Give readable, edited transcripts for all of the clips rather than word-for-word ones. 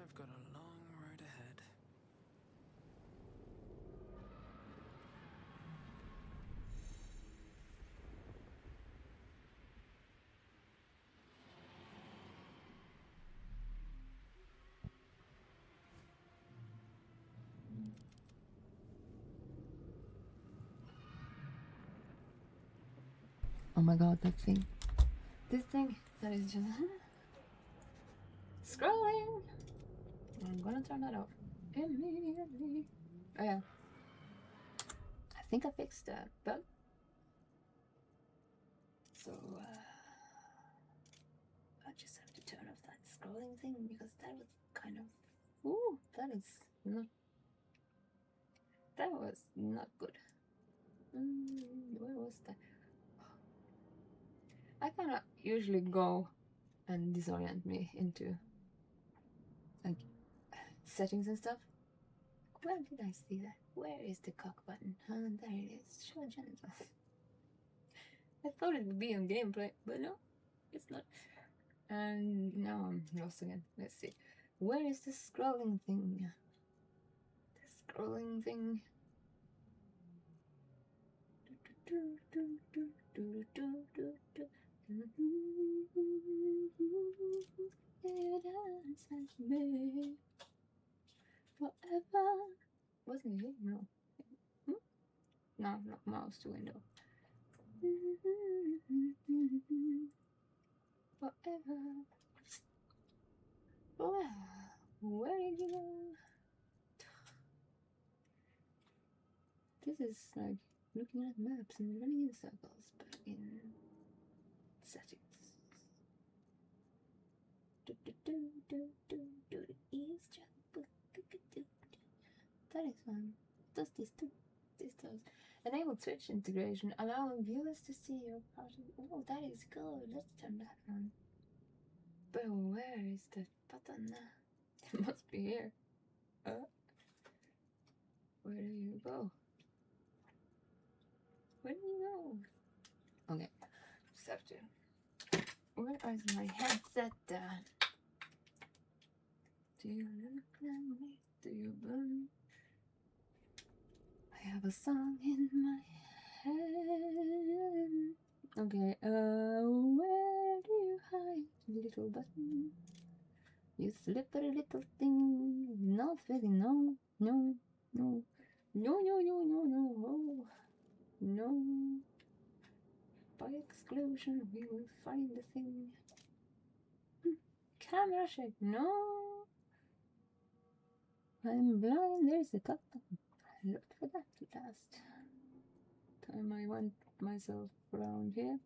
I've got a long road ahead. Oh my god, that thing. This thing that is just scrolling. I'm gonna turn that off immediately. Oh yeah. I think I fixed that bug. So I just have to turn off that scrolling thing because that was kind of that was not good. Where was that? I cannot usually go and disorient me into like settings and stuff. Where did I see that? Where is the cock button? There it is. Show genitals. I thought it would be on gameplay, but no, it's not. And now I'm lost again. Let's see. Where is the scrolling thing? The scrolling thing. Forever. Wasn't it? No. No, not mouse to window. Forever. Oh, where did you go? This is like looking at maps and running in circles, but in settings. That is one. Does this too? This does. Enable Twitch integration, allowing viewers to see your party. Oh, that is good. Let's turn that on. But where is the button? It must be here. Where do you go? Where do you go? Okay, just have to. Where is my headset? Do you look at me? Do you burn? I have a song in my head. Okay, where do you hide, little button? You slippery little thing. Not really, no, no, no, no, no, no, no, no, no. By exclusion, we will find the thing. Camera shake, no. I'm blind, there's a cup. I looked for that last time I went myself around here.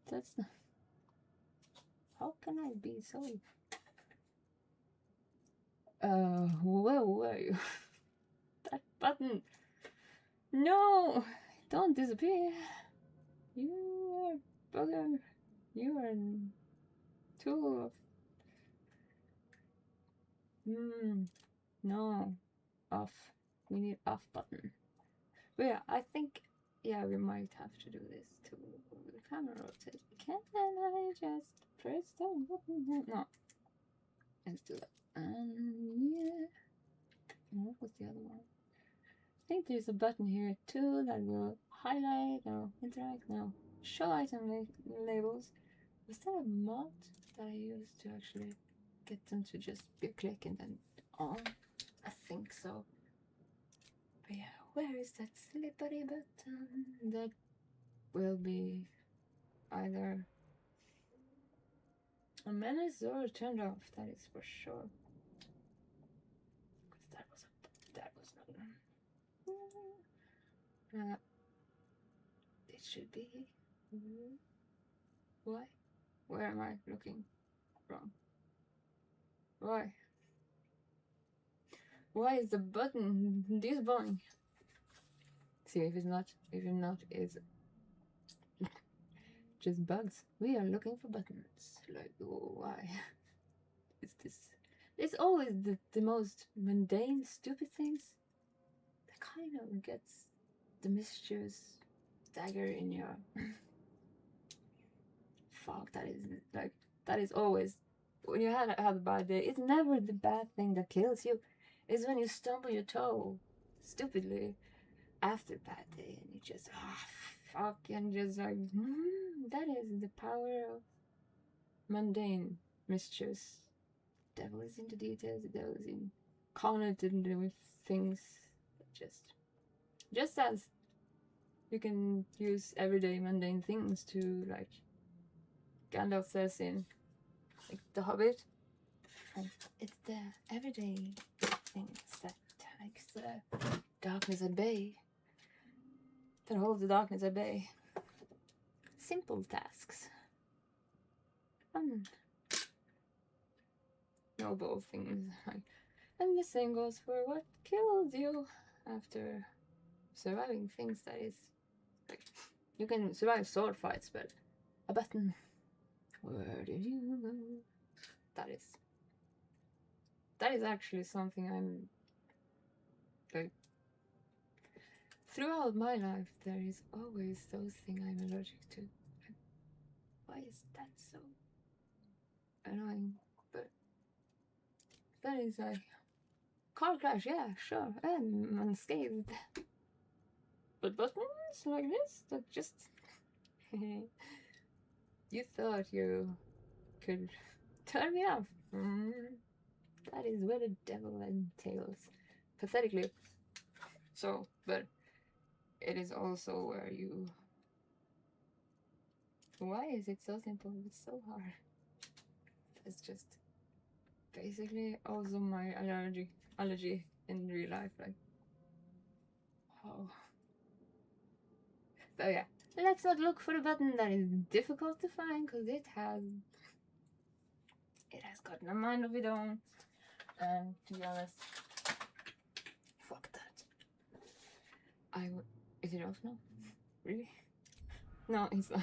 That's not... How can I be so... where were you? That button! No! Don't disappear! You are bugger. You are too of... no. Off. We need off button. But yeah, I think... Yeah, we might have to do this to the camera rotate. Can I just press the button? No. Let's do that. Yeah. And what was the other one? I think there's a button here too that will highlight or interact. No. Show item labels. Was that a mod that I used to actually get them to just be a click and then on? I think so. But yeah, where is that slippery button? That will be either a menace or turned off, that is for sure. Because that was not... it should be... Why? Where am I looking wrong? Why? Why is the button disappearing? See, if it's not, it's just bugs. We are looking for buttons. Like, why? Is this? It's always the most mundane, stupid things that kind of gets the mischievous dagger in your fog. That is always when you had a bad day, it's never the bad thing that kills you. It's when you stumble your toe stupidly after a bad day and you just fuck and just like that is the power of mundane mischiefs. Devil is in the details. The devil is incarnated with things that just as you can use everyday mundane things to, like Gandalf says in like The Hobbit, and it's the everyday things that makes the darkness at bay, that holds the darkness at bay. Simple tasks, fun, noble things. Like, and the same goes for what kills you after surviving things that is like you can survive sword fights, but a button. Where did you go? That is actually something I'm like throughout my life. There is always those things I'm allergic to. Why is that so annoying? But that is like car crash. Yeah, sure, I'm unscathed. But buttons like this that just you thought you could turn me off. That is where the devil entails. Pathetically. So, but it is also where you... Why is it so simple? It's so hard. It's just basically also my allergy in real life. Like, oh. So yeah, let's not look for the button that is difficult to find, because it has gotten a mind of its own. And to be honest, fuck that. Is it off now? Really? No, it's not.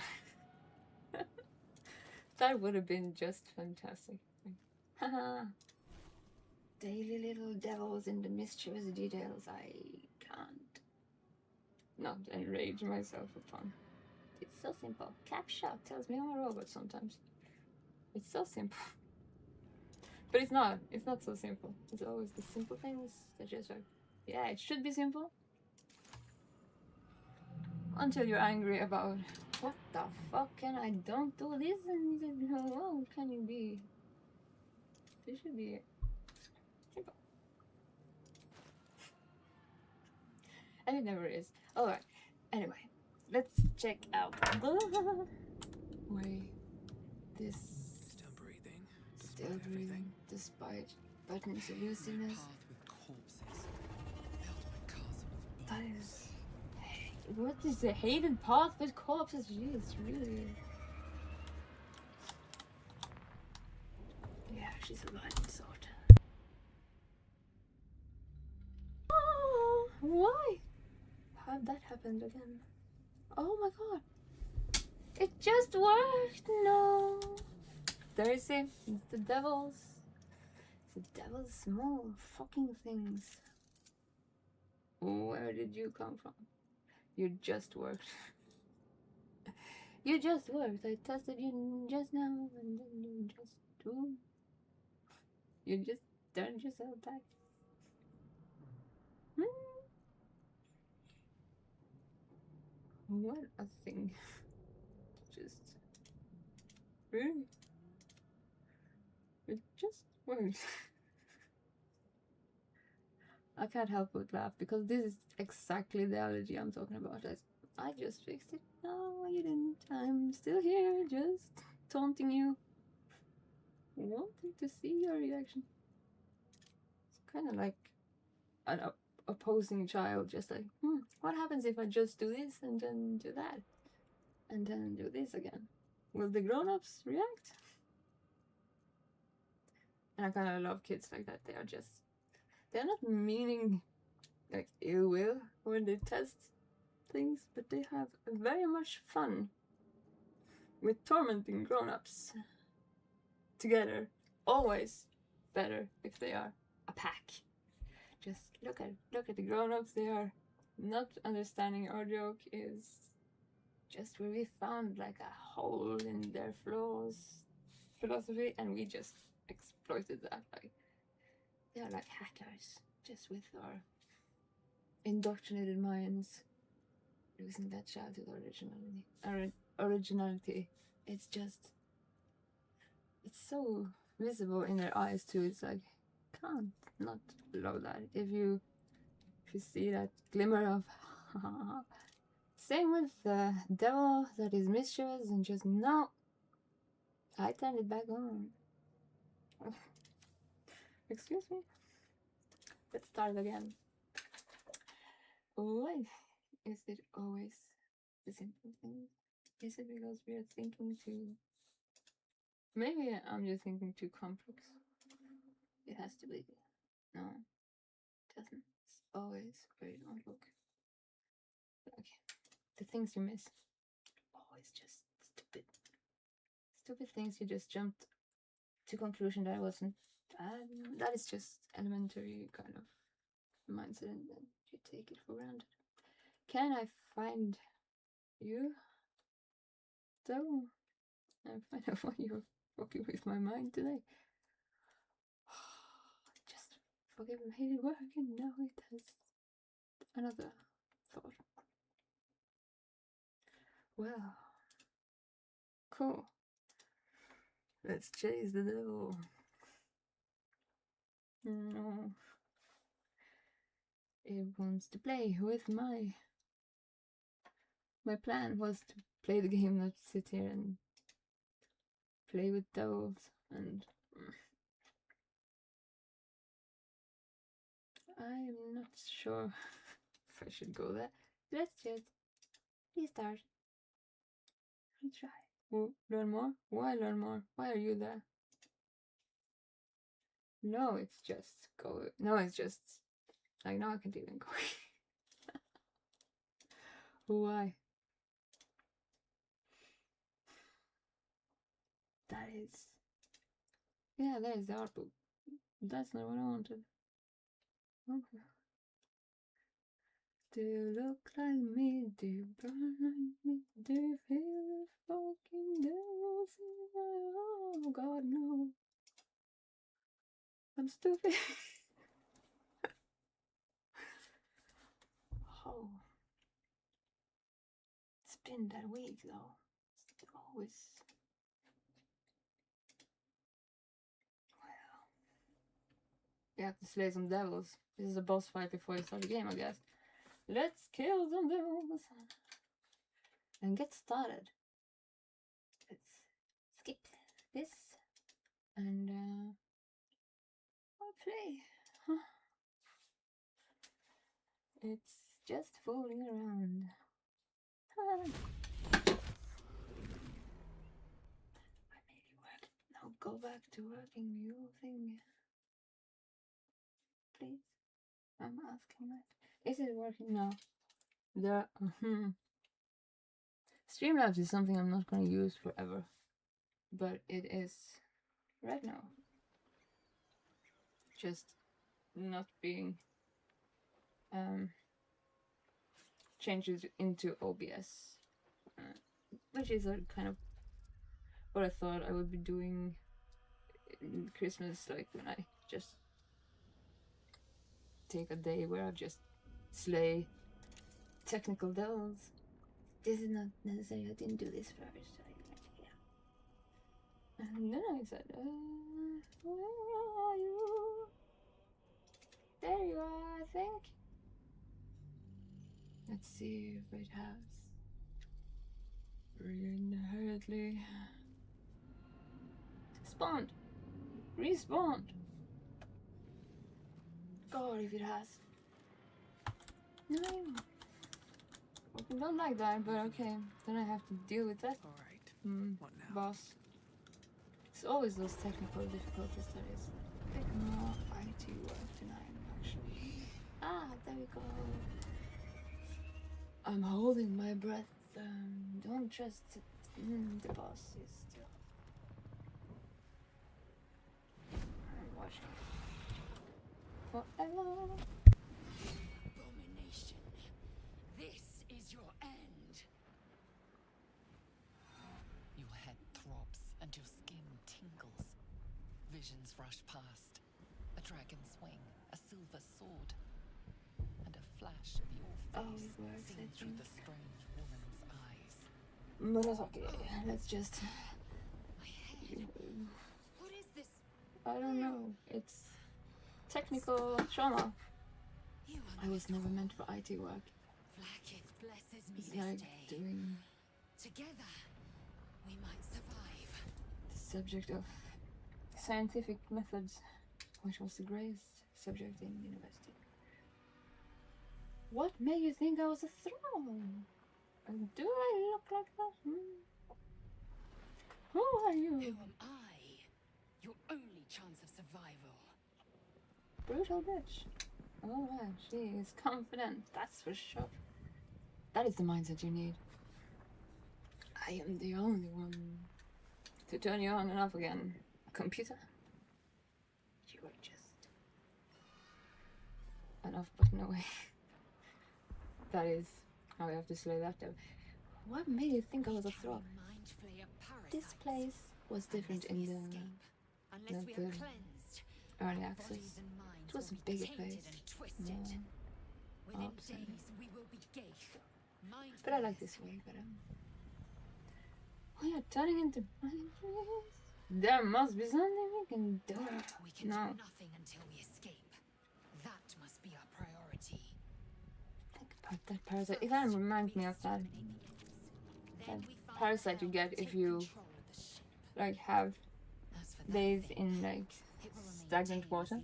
That would have been just fantastic. Haha. Daily little devils in the mischievous details I can't not enrage myself upon. It's so simple. Capshaw tells me I'm a robot sometimes. It's so simple. But it's not so simple. It's always the simple things that just like, yeah, it should be simple. Until you're angry about, what the fuck can I don't do this? And you say, oh, can you be? This should be simple. And it never is. Alright, anyway, let's check out the way this still breathing despite Button's elusiveness. That is... What is the hated path with corpses? Jeez, really. Yeah, she's a violent sort. Oh, why? How that happened again? Oh my god. It just worked! No. There you see, it's the devil's small fucking things. Where did you come from? You just worked. You just worked. I tested you just now, and then you just do. You just turned yourself back. What a thing. Just really. It just worked. I can't help but laugh because this is exactly the allergy I'm talking about. I just fixed it. No, you didn't. I'm still here, just taunting you, wanting to see your reaction. It's kind of like an opposing child, just like, what happens if I just do this and then do that and then do this again? Will the grown-ups react? And I kind of love kids like that. They're not meaning like ill will when they test things, but they have very much fun with tormenting grown-ups together. Always better if they are a pack. Just look at the grown-ups. They are not understanding our joke is just where we found like a hole in their flaws philosophy, and we just exploited that. Like they're like hackers, just with our indoctrinated minds, losing that childhood originality. It's just, it's so visible in their eyes too. It's like, can't not love that. If you see that glimmer of same with the devil that is mischievous and just no, I turned it back on. Excuse me. Let's start again. Why is it always the simple things? Is it because we are thinking too? Maybe I'm just thinking too complex. It has to be. No, it doesn't. It's always where you don't look. Okay, the things you miss. Always just stupid. Stupid things you just jumped to conclusion that wasn't. That is just elementary kind of mindset, and then you take it for granted. Can I find you? Though I find out why you're fucking with my mind today. Just fucking made it work, and now it has another thought. Well, cool. Let's chase the devil. No. It wants to play with my plan was to play the game, not sit here and play with devils, and I'm not sure if I should go there. Let's just restart. Retry. Learn more? Why learn more? Why are you there? No, it's just go. No, it's just like now I can't even go. Why? That is. Yeah, there's the art book. That's not what I wanted. Okay. Do you look like me? Do you burn like me? Do you feel the fucking devils in my heart? Oh God, no. I'm stupid. Oh. It's been that week though. It's always. Well. You have to slay some devils. This is a boss fight before you start the game, I guess. Let's kill some devils and get started. Let's skip this and I'll play. Huh. It's just fooling around. I made it work. Now go back to working your thing. Please. I'm asking that. Is it working now? Streamlabs is something I'm not going to use forever, but it is right now. Just not being changed into OBS, which is a kind of what I thought I would be doing in Christmas, like when I just take a day where I just slay technical devils. This is not necessary. I didn't do this first. Yeah. And then I said, where are you? There you are, I think. Let's see if it has inherently spawned. Respawned. God, if it has. No. I don't like that, but okay. Then I have to deal with that. Alright. What now? Boss. It's always those technical difficulties that is a bit more IT work tonight, actually. Ah, there we go. I'm holding my breath. Don't trust it. The boss is still. I'm watching forever. Abomination. This is your end. Your head throbs and your skin tingles. visions rushed past. A dragon's wing, a silver sword, and a flash of your face works, seen I through think. the strange woman's eyes. Murasaki, let's just... My head. What is this? I don't know. It's technical trauma. You are I not was never meant for IT work. Blackith blesses me It's this like day. doing Together, we might survive. the subject of scientific methods, which was the greatest subject in university. What made you think I was a throne? And do I look like that? Who are Who you? am I? Your only chance of survival. Brutal bitch. Oh man, she is confident, that's for sure. That is the mindset you need. I am the only one to turn you on and off again. Computer? You are just an off button away. That is how we have to slay that devil. What made you think I was a Carry throg? mind flayer This parasites. place was different Unless in we the escape, unless we the are cleansed, early our access. bodies and minds It was will a be bigger tainted place. and twisted. More Within options. days, we will be Gate. Mind But I like flayers. this way better. We are turning into mind flayers. There must be something we can do. We can No. do nothing until we escape. That must be our priority. Think about that parasite. It kind of reminds me of that parasite you get if you like have days in like stagnant water,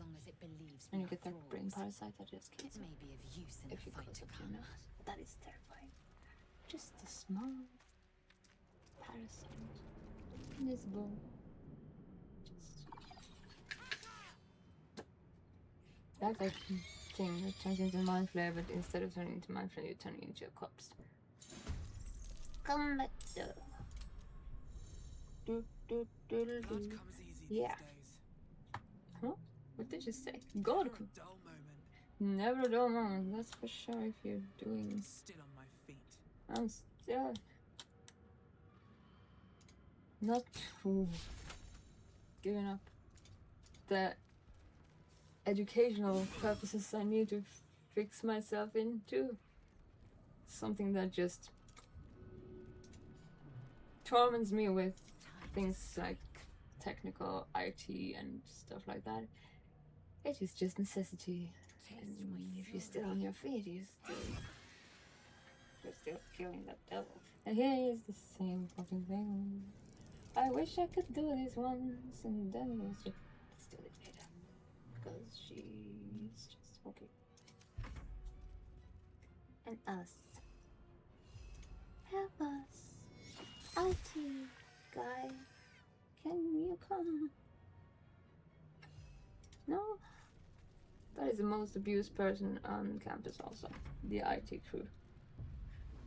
and you get that brain parasite that just kills It you may be of use in if the you fight close to up come. your nose. That is terrifying. Just a small parasite, invisible. Just like that thing that turns into mind flare, but instead of turning into mind flare, you're turning into a corpse. Come back there. Do, do, do, do, God do. comes easy Yeah. these days. Huh? What did you say? God, Never a dull moment. never a dull moment. That's for sure. If you're doing, Still on my feet. I'm still not giving up the educational purposes I need to fix myself into something that just torments me with things like technical IT and stuff like that. It is just necessity, and if you're still on your feet, you're still killing that devil. And here is the same fucking thing. I wish I could do this once, and then it was just, let's do it later, because she's just okay. And us, help us, IT guy, can you come? No? That is the most abused person on campus also. The IT crew.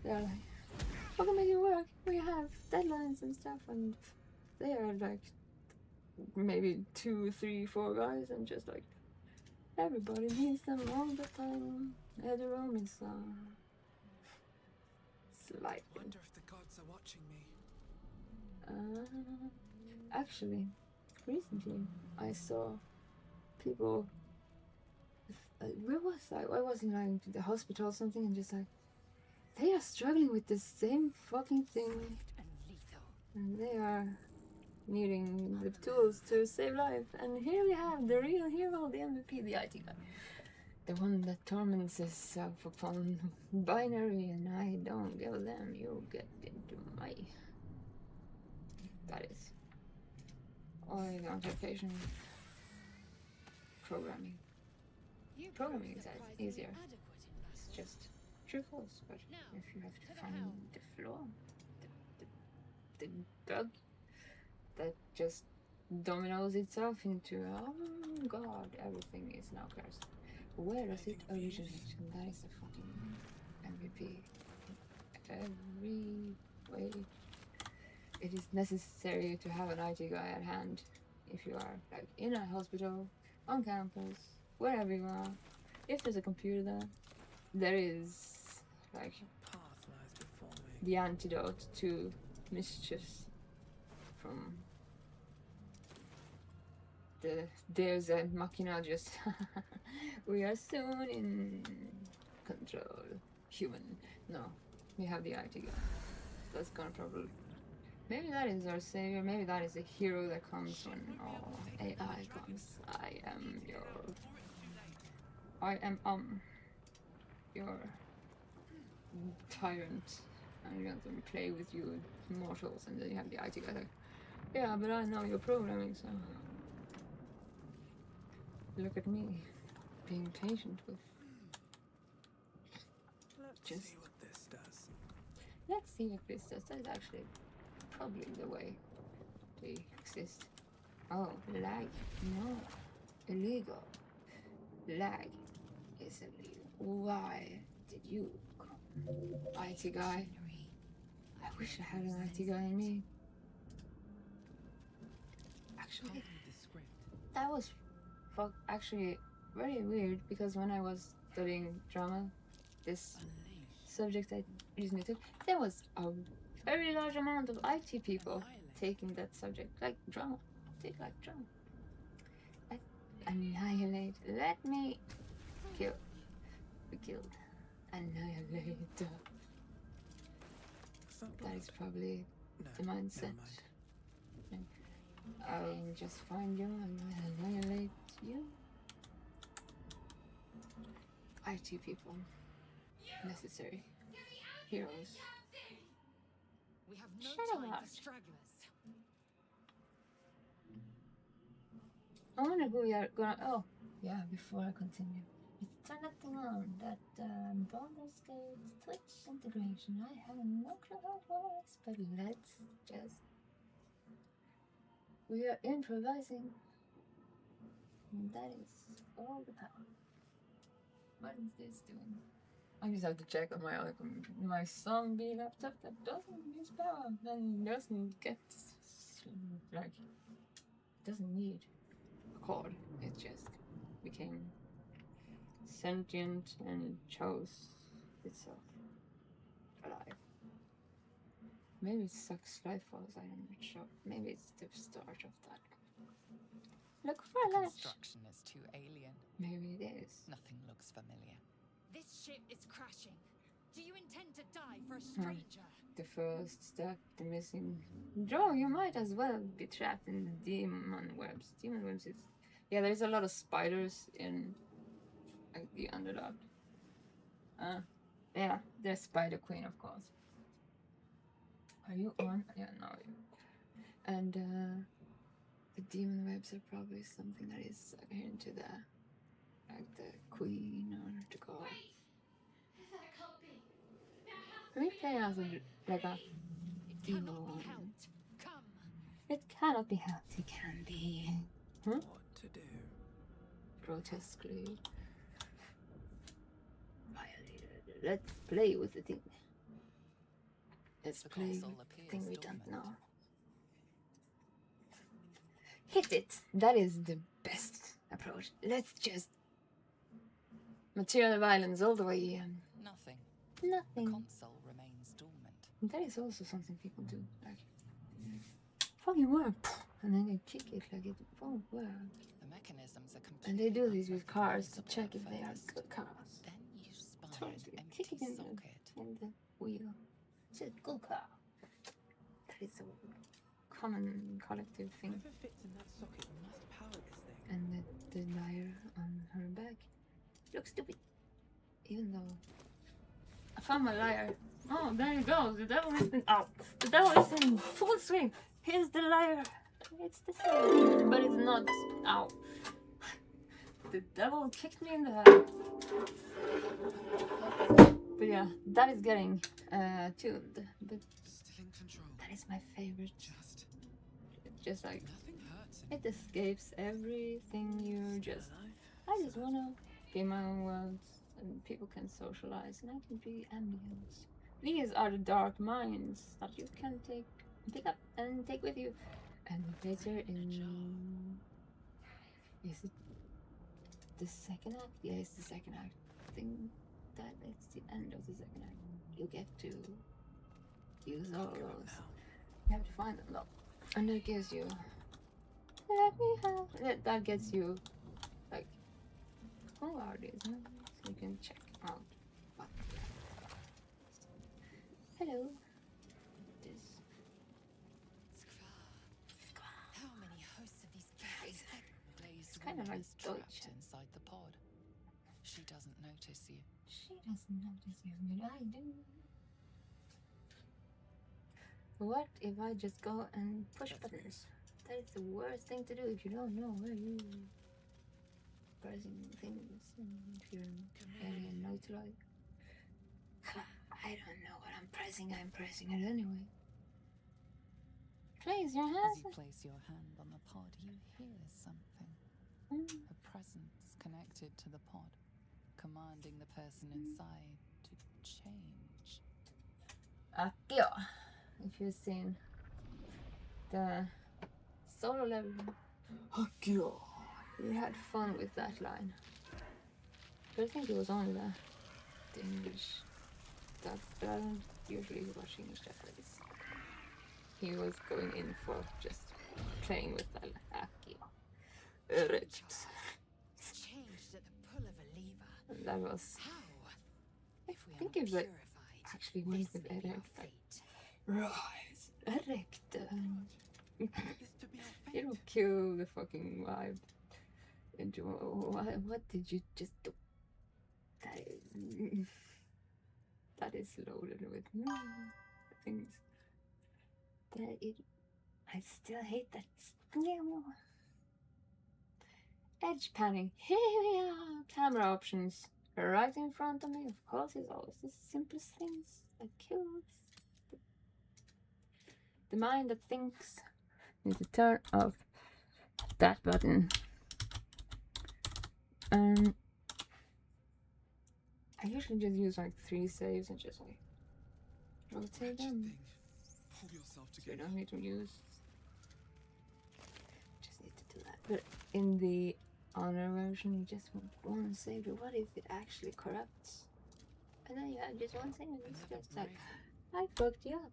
They're like, how can we make it work? We have deadlines and stuff, and they are like maybe 2, 3, 4 guys, and just like everybody needs them all the time. Everyone is slightly. Wonder if the gods are watching me. Actually, recently I saw people. Where was I? I was in like the hospital or something, and just like they are struggling with the same fucking thing, And lethal. and they are needing the tools to save life. And here we have the real hero, the MVP, the IT guy, the one that torments himself upon binary, and I don't give them. You get into my. That is. I don't have patience. Programming. You Programming prove is surprisingly easier. adequate in It's battle. just true false, but if you have to find the flaw, the bug that just dominoes itself into, oh god, everything is now cursed. Where does it originate? And that is the fucking MVP. Every way. It is necessary to have an IT guy at hand if you are like in a hospital, on campus, wherever you are. If there's a computer there, there is like Path lies before me. the antidote to mischiefs from the Deus and Machina just we are soon in control. Human. No, we have the IT guy. That's gonna probably. Maybe that is our savior. Maybe that is the hero that comes when all AI comes. I am your tyrant. I'm going to play with you mortals, and then you have the IT guy like, yeah, but I know your programming, so look at me, being patient with. Let's Just- see what this does. Let's see what this does. That is actually probably the way they exist. Oh, lag. No. Illegal. Lag is illegal. Why did you come? IT guy. I wish I had an IT guy in me. Actually, that was actually very weird because when I was studying drama, this subject I recently took, there was a very large amount of IT people taking that subject, like drama. Take like drama. Annihilate. Let me kill. Be killed. Annihilate. That is probably No, the never mindset. mind. I'll just find you and annihilate you. IT people. Necessary. Heroes. We have no Shut time up. for stragglers. I wonder who we are gonna. Oh, yeah, before I continue. Turn that thing on. That Baldurs Gate Twitch integration. I have no clue how it works, but let's just. We are improvising. And that is all the power. What is this doing? I just have to check on my zombie laptop that doesn't use power and doesn't get like doesn't need a cord. It just became sentient and chose itself alive. Maybe it sucks life force. I'm not sure. Maybe it's the start of that. Look for The a latch. construction is too alien. Maybe it is. Nothing looks familiar. This ship is crashing. Do you intend to die for a stranger? The first step, the missing. Joe, you might as well be trapped in the demon webs. Demon webs is. Yeah, there's a lot of spiders in like the Underdark. Yeah, there's Spider Queen, of course. Are you on? Yeah, no. And the demon webs are probably something that is into the like the queen or the god. Can we play as like a It evil cannot be one? helped. Come. It cannot be helped. It can be. What to do? Grotesquely violated. Let's play with the thing. Let's The play castle with the appears thing we don't dormant. know. Hit it. That is the best approach. Let's just material violence all the way. Nothing. The Nothing. console remains dormant. That is also something people do. Like, fucking work. And then they kick it like it won't work. The mechanisms are completely And they do this with cars to unrecognizable check at if they are first. good cars. Then you spy Sorry, an you empty kick it in socket. the wheel. It's a good car. That is a common collective thing. Whatever fits in that socket must power this thing. And the lyre on her back looks stupid. Even though I found my lyre. Oh, there you go. The devil is in out. The devil is in full swing. Here's the lyre. It's the same, but it's not. Ow. The devil kicked me in the head. But yeah, that is getting tuned. But Still in control. that is my favorite. Just like Nothing hurts. it escapes everything you just. Alive. I just wanna be my own worlds and people can socialize and I can be ambience. These are the dark minds that you can pick up and take with you. And later in is it the second act? Yeah, it's the second act. I think that it's the end of the second act. You get to use all Go up those. now. You have to find them though. And that gives you Let me have that gets you like who are these? So you can check out what they are. Hello. This How many hosts of these guys? Glazed kinda woman like is trapped Deutsche. inside the pod. She doesn't notice you. she doesn't notice you, but I do. What if I just go and push buttons? That is the worst thing to do if you don't know where you pressing things and if you're an alien neutraloid. I don't know what I'm pressing it anyway. Place your As hands. you place your hand on the pod, you hear something. A presence connected to the pod, commanding the person inside to change. Akio. If you've seen the solo level, Akio. We had fun with that line. But I think it was only the English stuff, but I don't usually watch English Japanese. He was going in for just playing with that Akio. Erect. It's changed at the pull of a lever. And that was How? I If we think are it was purified, actually went this with may be our erect. Like, fate. rise. Erect. Is to be our It'll fate. kill the fucking vibe. And what did you just do? That is loaded with things. I still hate that. Edge panning. Here we are. Camera options right in front of me. Of course, it's always the simplest things that kills the mind that thinks. Need to turn off that button. I usually just use like 3 saves and just like rotate Wretched them. thing. Pull yourself So you together. don't need to use. Just need to do that. But in the honor version, you just want one save. But what if it actually corrupts? And then you have just one save and it's Another just like, brain. I fucked you up.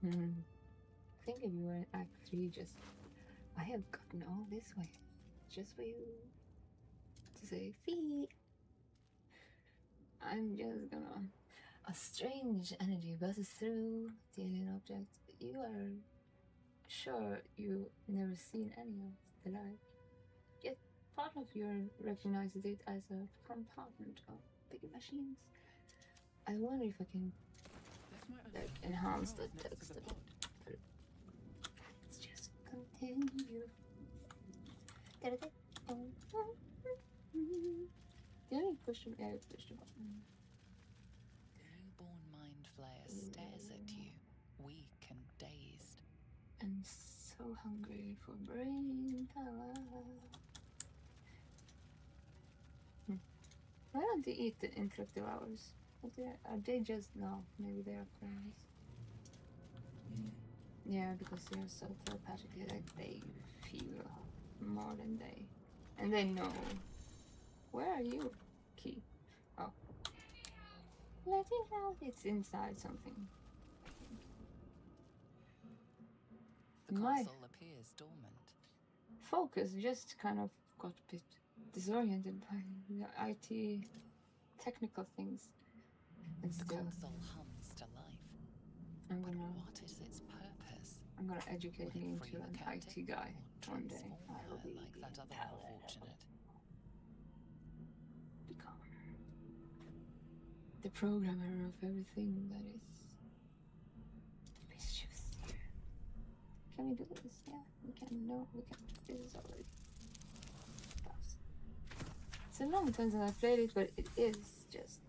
I think if you were in Act 3, just, I have gotten all this way. Just for you to say, Fee. I'm just gonna. A strange energy buzzes through the alien object. You are sure you've never seen any of the like. Yet part of you recognizes it as a compartment of big machines. I wonder if I can This might like unlock enhance the controls next text to a the bit. pod. But let's just continue. Did I push the button? The newborn mind flayer stares at you, weak and dazed. I'm so hungry for brain power. Why don't they eat the intellectual hours? Are they just no? Maybe they are friends. Yeah, because they're so telepathically like they feel more than they, and they know. Where are you, Key? Oh, let it out. It's inside something. The My console appears dormant. focus just kind of got a bit disoriented by the IT technical things. And The still, console hums to life. I'm But gonna what is its purpose? educate Will me it into free the an captive IT guy or one day. transform I will her be like that other unfortunate? become the programmer of everything that is mischievous here. Can we do this? Yeah, we can. No, we can't. This is already past. It's a long time since I played it, but it is just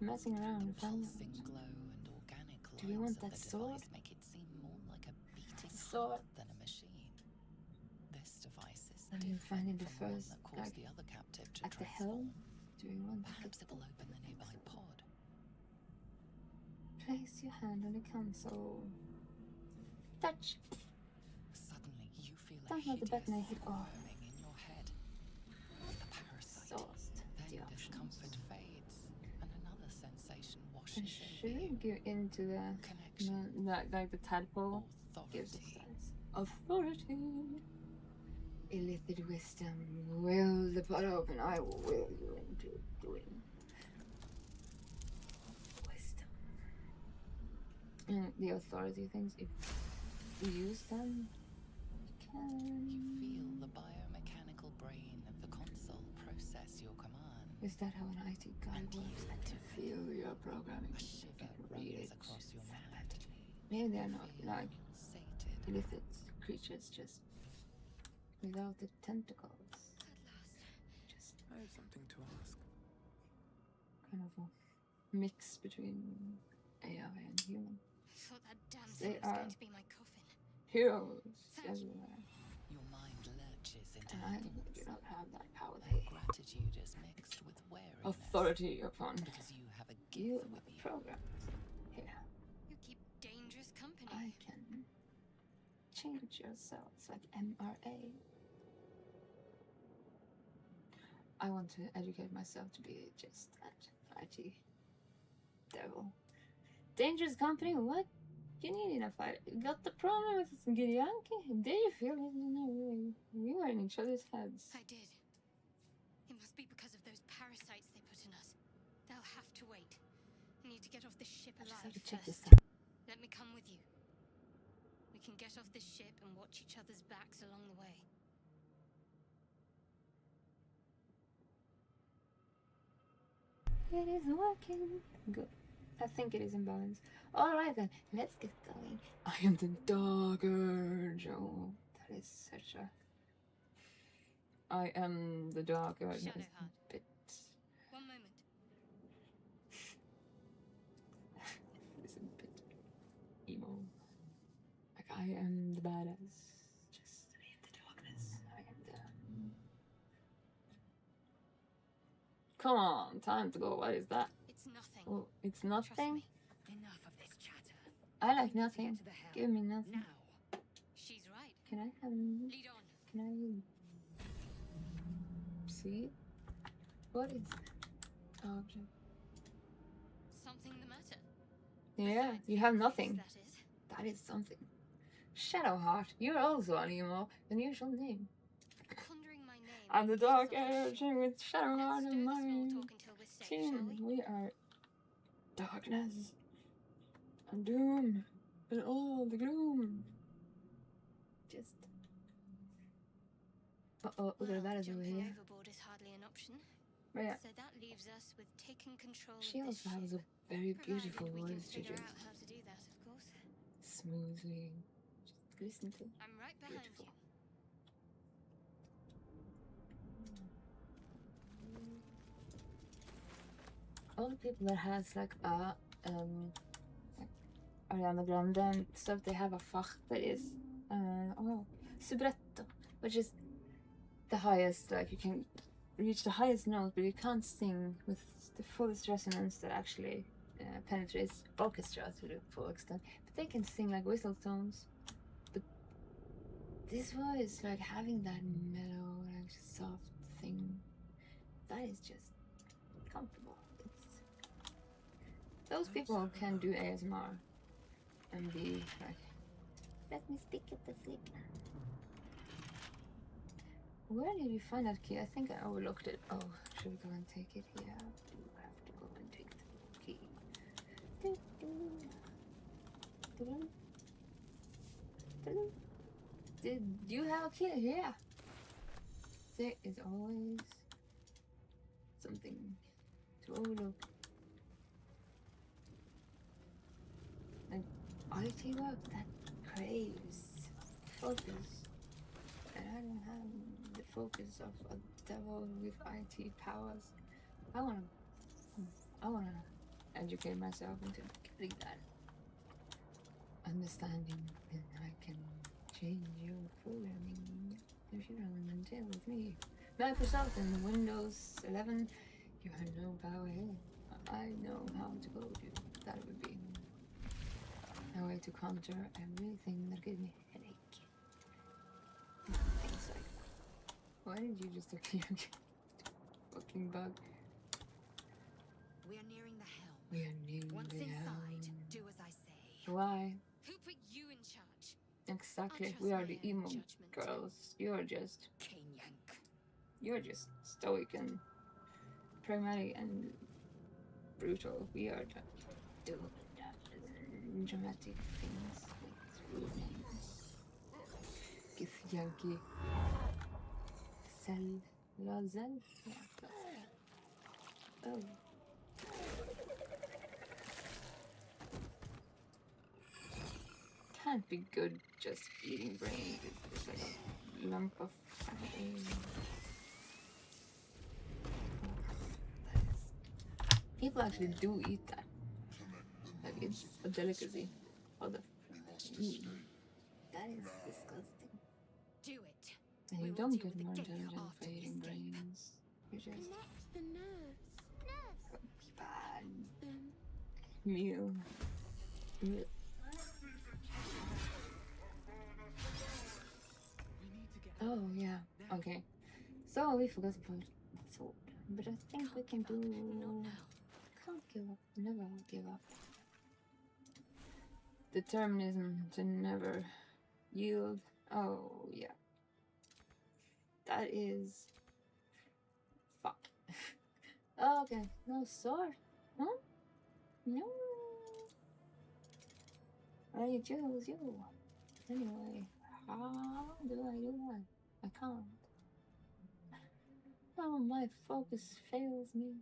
messing around and finding Pulsing out. glow and organic Do we lines want of that the sword? device make it seem more like a beating Sword. heart than a machine. This device is That we were finding different the from the one first, that caused like, the other captive to at the transform. helm. Do we want Perhaps to it will open the nearby pod. place your hand on the console? Touch. Suddenly, you feel a Don't know the hideous button I hit. Oh, squirming in your head. The parasite. exhaust Then the options. discomfort fades, and another sensation And washes over should we you. go into the Connection, like the tadpole gives us authority, authority. Illicit wisdom. Will the pot open? I will will you into doing wisdom. And the authority things, if you use them, you can. You feel the biomechanical brain of the console process your command. Is that how an IT guy And works? you I can feel your programming. A You shiver can read runs it across your mind. cinematically. Maybe they're not Feel like sated. illicit creatures, just without the tentacles. Just I have something to ask. kind of a mix between AI and human. I thought that damn They thing was are going to be my coffin. heroes Thank you. everywhere. Your mind lurches into And I thoughts. do not have that power. Where gratitude is mixed with wariness. Authority upon Because you have a you gift with you. programmed. Here, You keep dangerous company. I can change your cells like MRA. I want to educate myself to be just an IT devil. Dangerous company? What? You need in a fight. You got the problem with Gidyanki? Did you feel it? No, really. We were in each other's heads. I did. It must be because of those parasites they put in us. They'll have to wait. I need to get off this ship I just alive have to check this first. out. Let me come with you. We can get off this ship and watch each other's backs along the way. It is working. Good. I think it is in balance. Alright then, let's get going. I am the Dogger Joe. That is such a... I am the Dogger. Shadowheart. Bit... One moment. It's a bit emo. Like, I am the badass. Just, I am the darkness. I am the... Come on, time to go. What is that? It's nothing. Oh, it's Trust nothing? me. Enough of this chatter. I like We need to nothing. get to the helm. Give me nothing. Now. She's right. Can I have... Lead on. Can I... See? What is that object? Something the matter? Yeah, Besides you the have obvious, nothing. That is. That is something. Shadowheart, you're also an emo. Unusual name. Pondering my name. I'm the gives us dark off the ship. energy with Shadowheart Let's in stir the small my talk until we're safe, team. shall we? We are darkness and doom and all the gloom. Just... Uh-oh, look at that is over jumping here. overboard is hardly an option. But yeah, So that leaves us with taking control she of this also has ship. a very beautiful Provided we can voice to figure just out how to do that, of course. smoothly just listen to. I'm right behind Beautiful. you. All the people that has like Ariana Grande and stuff, they have a fach that is subretto, which is the highest, like you can reach the highest note, but you can't sing with the fullest resonance that actually penetrates orchestra to the full extent. But they can sing like whistle tones. But this voice, like having that mellow, like soft thing, that is just comfortable. It's those people who can do ASMR and be like, let me speak at the sleep. Where did you find that key? I think I overlooked it. Oh, should we go and take it? Yeah, we do have to go and take the key. Did you have a key? Yeah. There is always something to overlook. Like IT work that craves focus. And I don't have the focus of a devil with IT powers. I wanna educate myself into getting that understanding, and I can change your programming if you run and deal with me. Microsoft and Windows 11, you have no power here. I know how to code you. That would be a way to counter everything that gives me a headache. Things like, why did you just appear? Fucking bug. We are nearing the helm. We are nearly Once there. inside, do as I say. Why? Who put you in charge? In Exactly. trust We are my the own emo judgment. girls. Cane yank. You're just stoic and pragmatic and brutal. We are the dramatic things with real names. Gith Yankee. Sel. Lazel? Yeah, that's it. Oh. Can't be good just eating brains. It's like a lump of people actually do eat that. Like it's a delicacy. Oh, that is disgusting. Do it. And We you will don't deal get with the more gate intelligent after for we eating escape. brains. You're just Connect the nerves. bad Them. meal. Ugh. We need to get out. Oh yeah. Okay. So we forgot about the sword, but I think we can do. Not now. Can't give up. Never give up. Determinism to never yield. Oh yeah. That is. Fuck. Oh, okay. No sword. Huh? No. I choose you. Anyway, how do I do that? I can't. Oh, my focus fails me.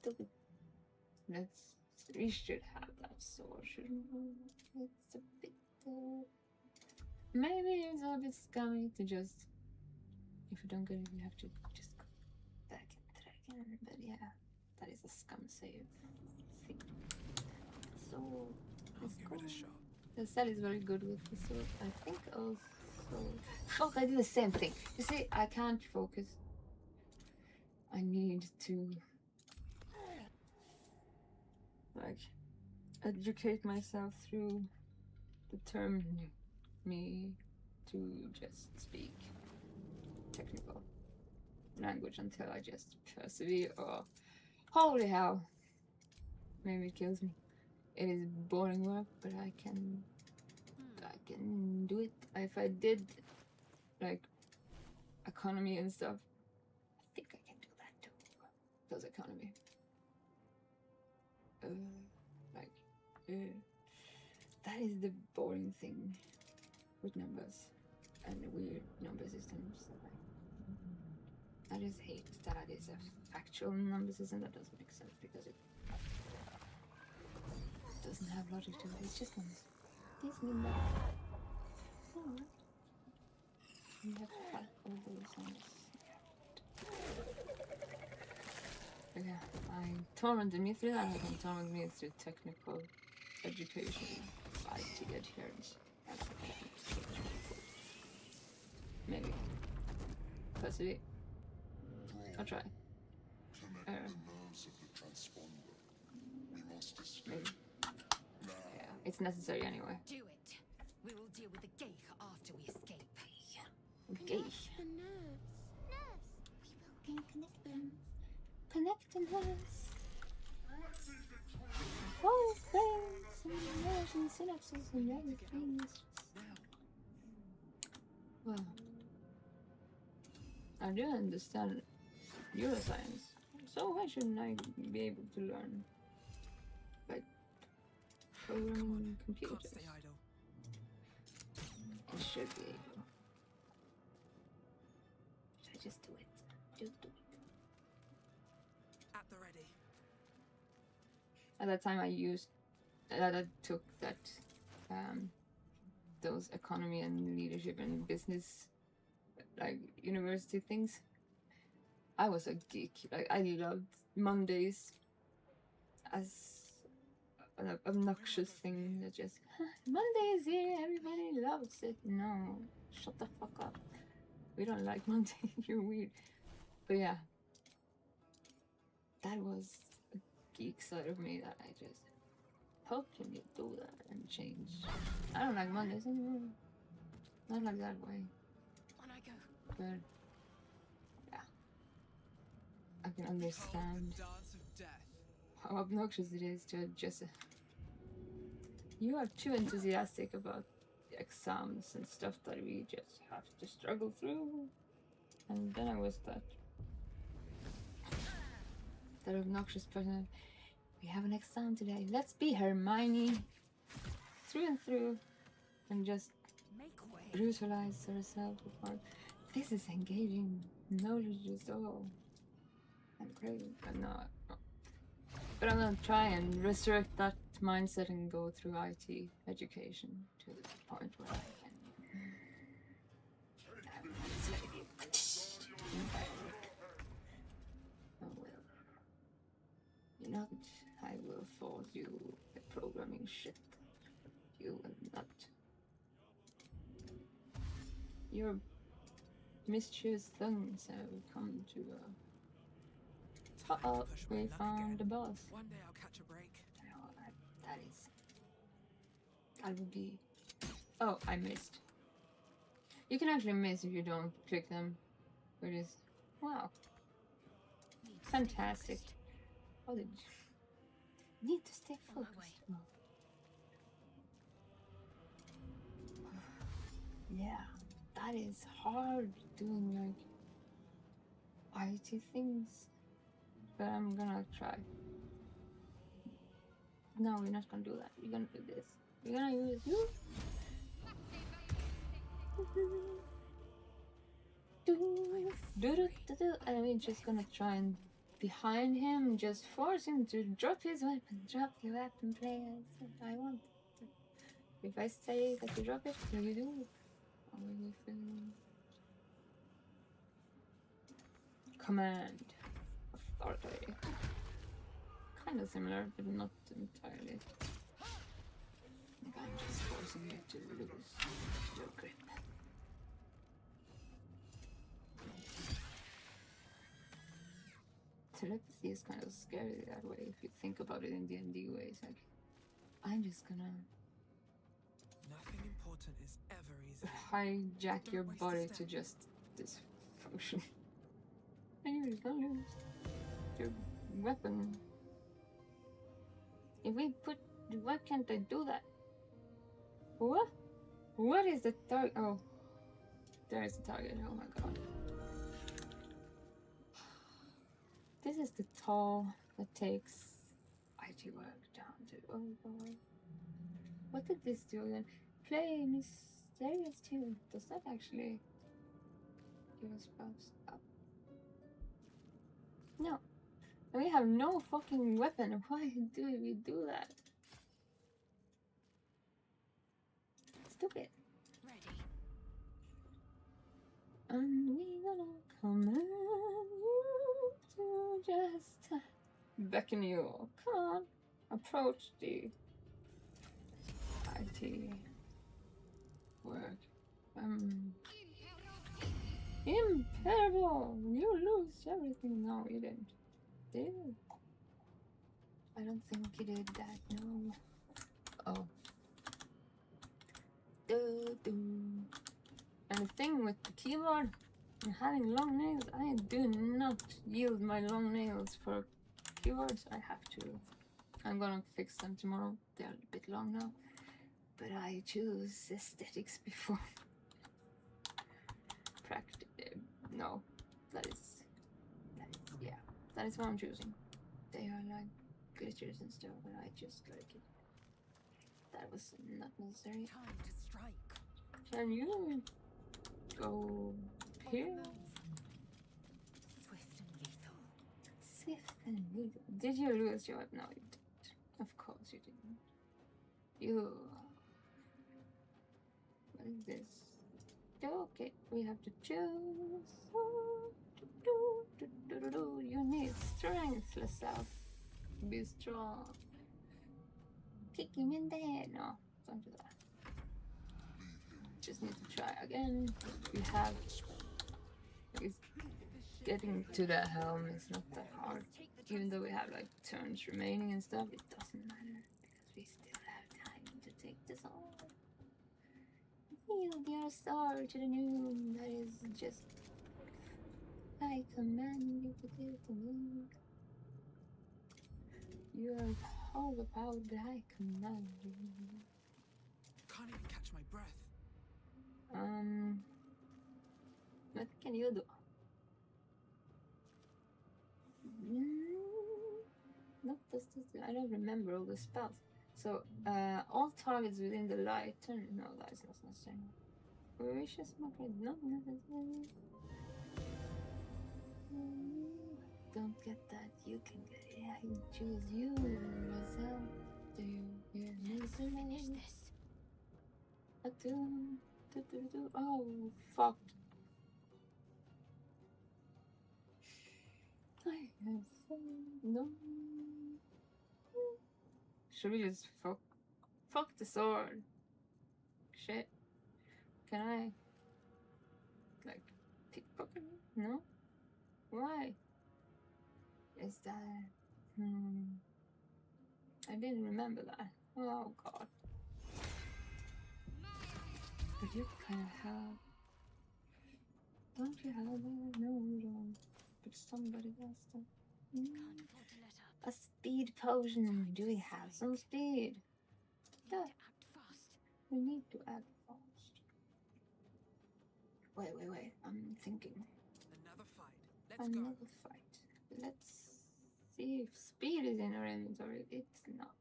Stupid. We should have that sword, shouldn't we? It's a bit. Maybe it's a bit scummy to just. If you don't get it, you have to just go back and try again. But yeah, that is a scum save thing. So. I'll It's give cool. it a shot. The cell is very good with the sword. I think also. Fuck, I did the same thing. You see, I can't focus. I need to. Like, educate myself through determining me to just speak technical language until I just persevere or holy hell. Maybe it kills me. It is boring work, but I can do it. If I did like economy and stuff, I think I can do that too. Does economy. That is the boring thing with numbers and weird number systems. I just hate that it is a factual number system that doesn't make sense because it doesn't have logic to it. It's just numbers. These mean that. Oh. We have to have all those numbers. Yeah, I tormented me through that. I can torment me through technical education, IT adherence. Maybe. Possibly. I'll try. Connect the nerves of the transponder. We must escape. Maybe. Now. Yeah, it's necessary anyway. Do it. We will deal with the gate after we escape. Okay. The nerves. We will connect them. Connect the nerves. All brains and nerves and synapses and everything. Well, I do understand neuroscience, so why shouldn't I be able to learn like programming computers? Can't stay idle. I should be able. Should I just do it? Just do it. At the ready. At that time, I took that those economy and leadership and business like university things. I was a geek. Like I loved Mondays as an obnoxious thing that just Monday is here, everybody loves it. No, shut the fuck up. We don't like Monday. You're weird. But yeah, that was a geek side of me that I just how can you do that and change? I don't like Mondays anymore. Not like that way. On I go. But yeah, I can understand Behold the dance of death. how obnoxious it is to just. You are too enthusiastic about the exams and stuff that we just have to struggle through. And then I was that obnoxious person. We have an exam today. Let's be Hermione through and through and just brutalize ourselves apart. This is engaging knowledge is all. I'm crazy. I'm not. But I'm gonna try and resurrect that mindset and go through IT education to the point where I can. Oh well. You know that I will force you the programming shit. You will not. Your mischievous thumbs have come to uh-oh, we found the boss. One day I'll catch a break. That would be... Oh, I missed. You can actually miss if you don't click them. Which is... Wow. Fantastic. How did you... Need to stay focused. Oh. Yeah, that is hard doing like IT things. But I'm gonna try. No, we're not gonna do that. We're gonna do this. We're gonna use you. And we're just gonna try and behind him, just force him to drop his weapon. Drop your weapon, players. I want it. If I say that you drop it, will you do it? Or will you feel... Command. Authority. Kind of similar, but not entirely. I'm just forcing you to lose your grip. Telepathy is kind of scary that way if you think about it in D&D ways. Like, I'm just gonna Nothing important is ever easy. hijack your body to just dysfunction. And you're gonna lose your weapon. If we put... Why can't I do that? What? What is the target? Oh. There is the target. Oh my god. This is the toll that takes IT work down to... Oh god. What did this do again? Play mysterious tune. Does that actually give us buffs up? No. We have no fucking weapon. Why do we do that? Stupid. Ready. And we gonna command you to just beckon you. Come on. Approach the IT work. Imperable! You lose everything. No, you didn't. Did you? I don't think you did that, no. Oh. And the thing with the keyboard and having long nails, I do not yield my long nails for keyboards. I have to. I'm gonna fix them tomorrow. They're a bit long now. But I choose aesthetics before practice. No, that is, yeah, that is what I'm choosing. They are like glitches and stuff, but I just like it. That was not necessary. Time to strike. Can you go here? Swift and lethal. Swift and lethal. Did you lose your weapon? No, you didn't. Of course you didn't. You. What is this? Okay, we have to choose. You need strength, Lassaf. Be strong. Kick him in the head. No, don't do that. Just need to try again. We have. It's getting to the helm is not that hard. Even though we have like turns remaining and stuff, it doesn't matter because we still have time to take this on. Yield your star to the noon. That is just. I command you to do to me. You have all the power that I command you. Can't even catch my breath. What can you do? What does this do? I don't remember all the spells. So, all targets within the light turn. No, that is not necessary. Vicious mockery, not necessary. Don't get that. You can get it. I can choose you myself. Do you hear me Let's finish say? this. Oh, fuck. I have no. Should we just fuck the sword? Shit. Can I like pickpocket? No. Why? Is that? I didn't remember that. Oh god. But you kind of have. Don't you have that? No, you don't. But somebody does that. Can't afford to let up. A speed potion. Do we have some speed? Need Yeah. to act fast. We need to act fast. Wait. I'm thinking. Another fight. Let's go. Another fight. Let's see if speed is in our inventory. It's not.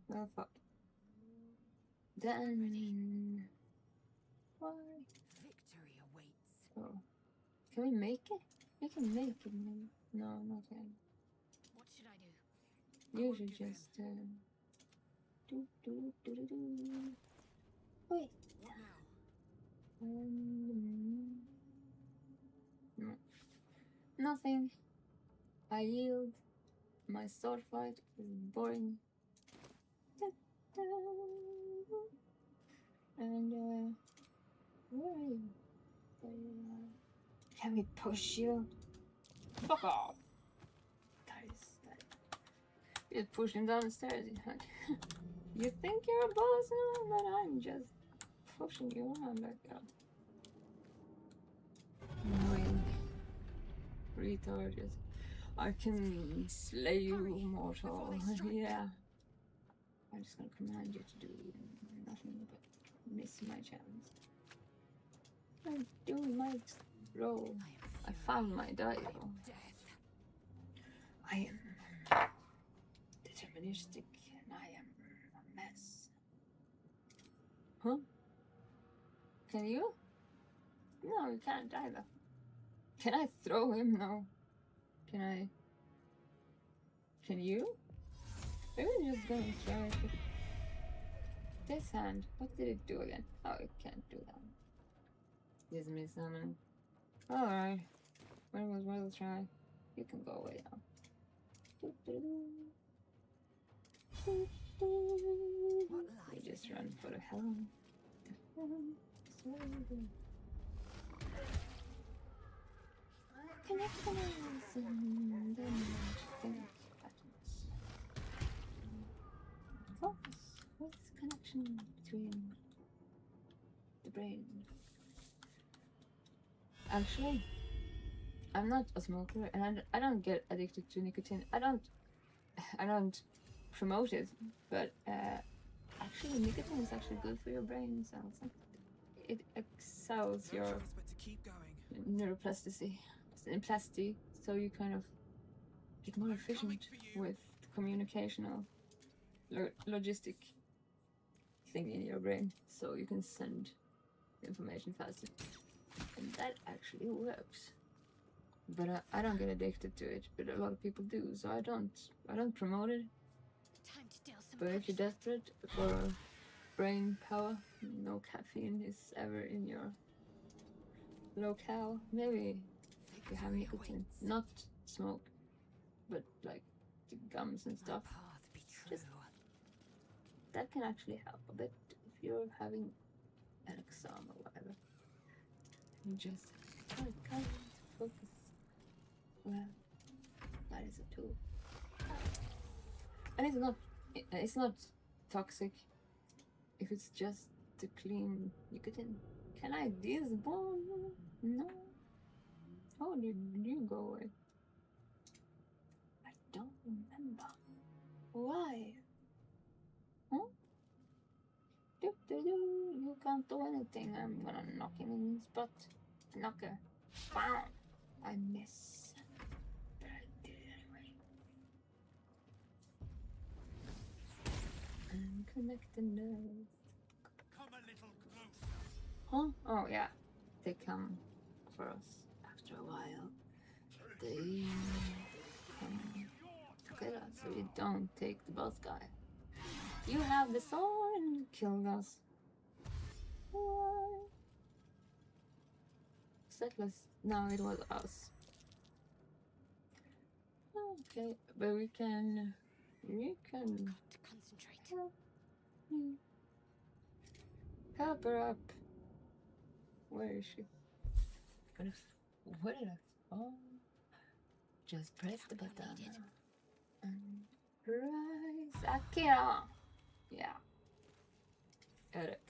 Well, fuck. Then. Why? Victory awaits. Oh. Can we make it? We can make it, maybe. No, not yet. What should I do? I You won't should give in. just. Wait. What now? No. Nothing. I yield. My sword fight is boring. And where are you? There you are. Can we push you? Fuck off! That. You're pushing down the stairs. You think you're a boss now, but I'm just pushing you around like a annoying retard. Just, I can slay you, Hurry, mortal. before they strike. Yeah. I'm just gonna command you to do nothing but miss my chance. I'm doing my roll. I found my die roll. Death. I am deterministic and I am a mess. Huh? Can you? No, you can't either. Can I throw him? No. Can I? Can you? Maybe I'm just gonna try it. This hand, what did it do again? Oh, it can't do that. Dismiss summon. Alright. When was worth a try? You can go away now. What lies You just ahead? run for the hell. Connections and then think patterns. Focus. What's the connection between the brain? Actually, I'm not a smoker, and I don't get addicted to nicotine. I don't promote it, but actually, nicotine is actually good for your brain cells. It excels No your choice but to keep going. neuroplasticity, so you kind of get more I'm coming efficient for you. with the communicational logistic thing in your brain, so you can send information faster, and that actually works. But I don't get addicted to it, but a lot of people do, so I don't promote it. Time to deal some But if you're punishment. desperate for brain power, no caffeine is ever in your locale. Maybe if you have Victory nicotine, awaits. not smoke, but like the gums and My stuff, path be true. Just- that can actually help a bit if you're having an exam or whatever. You just can't focus. Well, that is a tool, and it's not toxic if it's just to clean nicotine. Can I disbone you? No. How did you go away? I don't remember. Why? Huh? You can't do anything. I'm gonna knock him in his butt. Knocker. Bam! I miss. But I did it anyway. I'm connecting nerves. Come a little closer. Huh? Oh yeah. They come for us after a while. They come to get us so we don't take the boss guy. You have the sword and you killed us. Why? Settlers. No, it was us. Okay, but we can Got to concentrate. help her up. Where is she? Where did I fall? Just press the button. And rise. Akira! Yeah. Correct.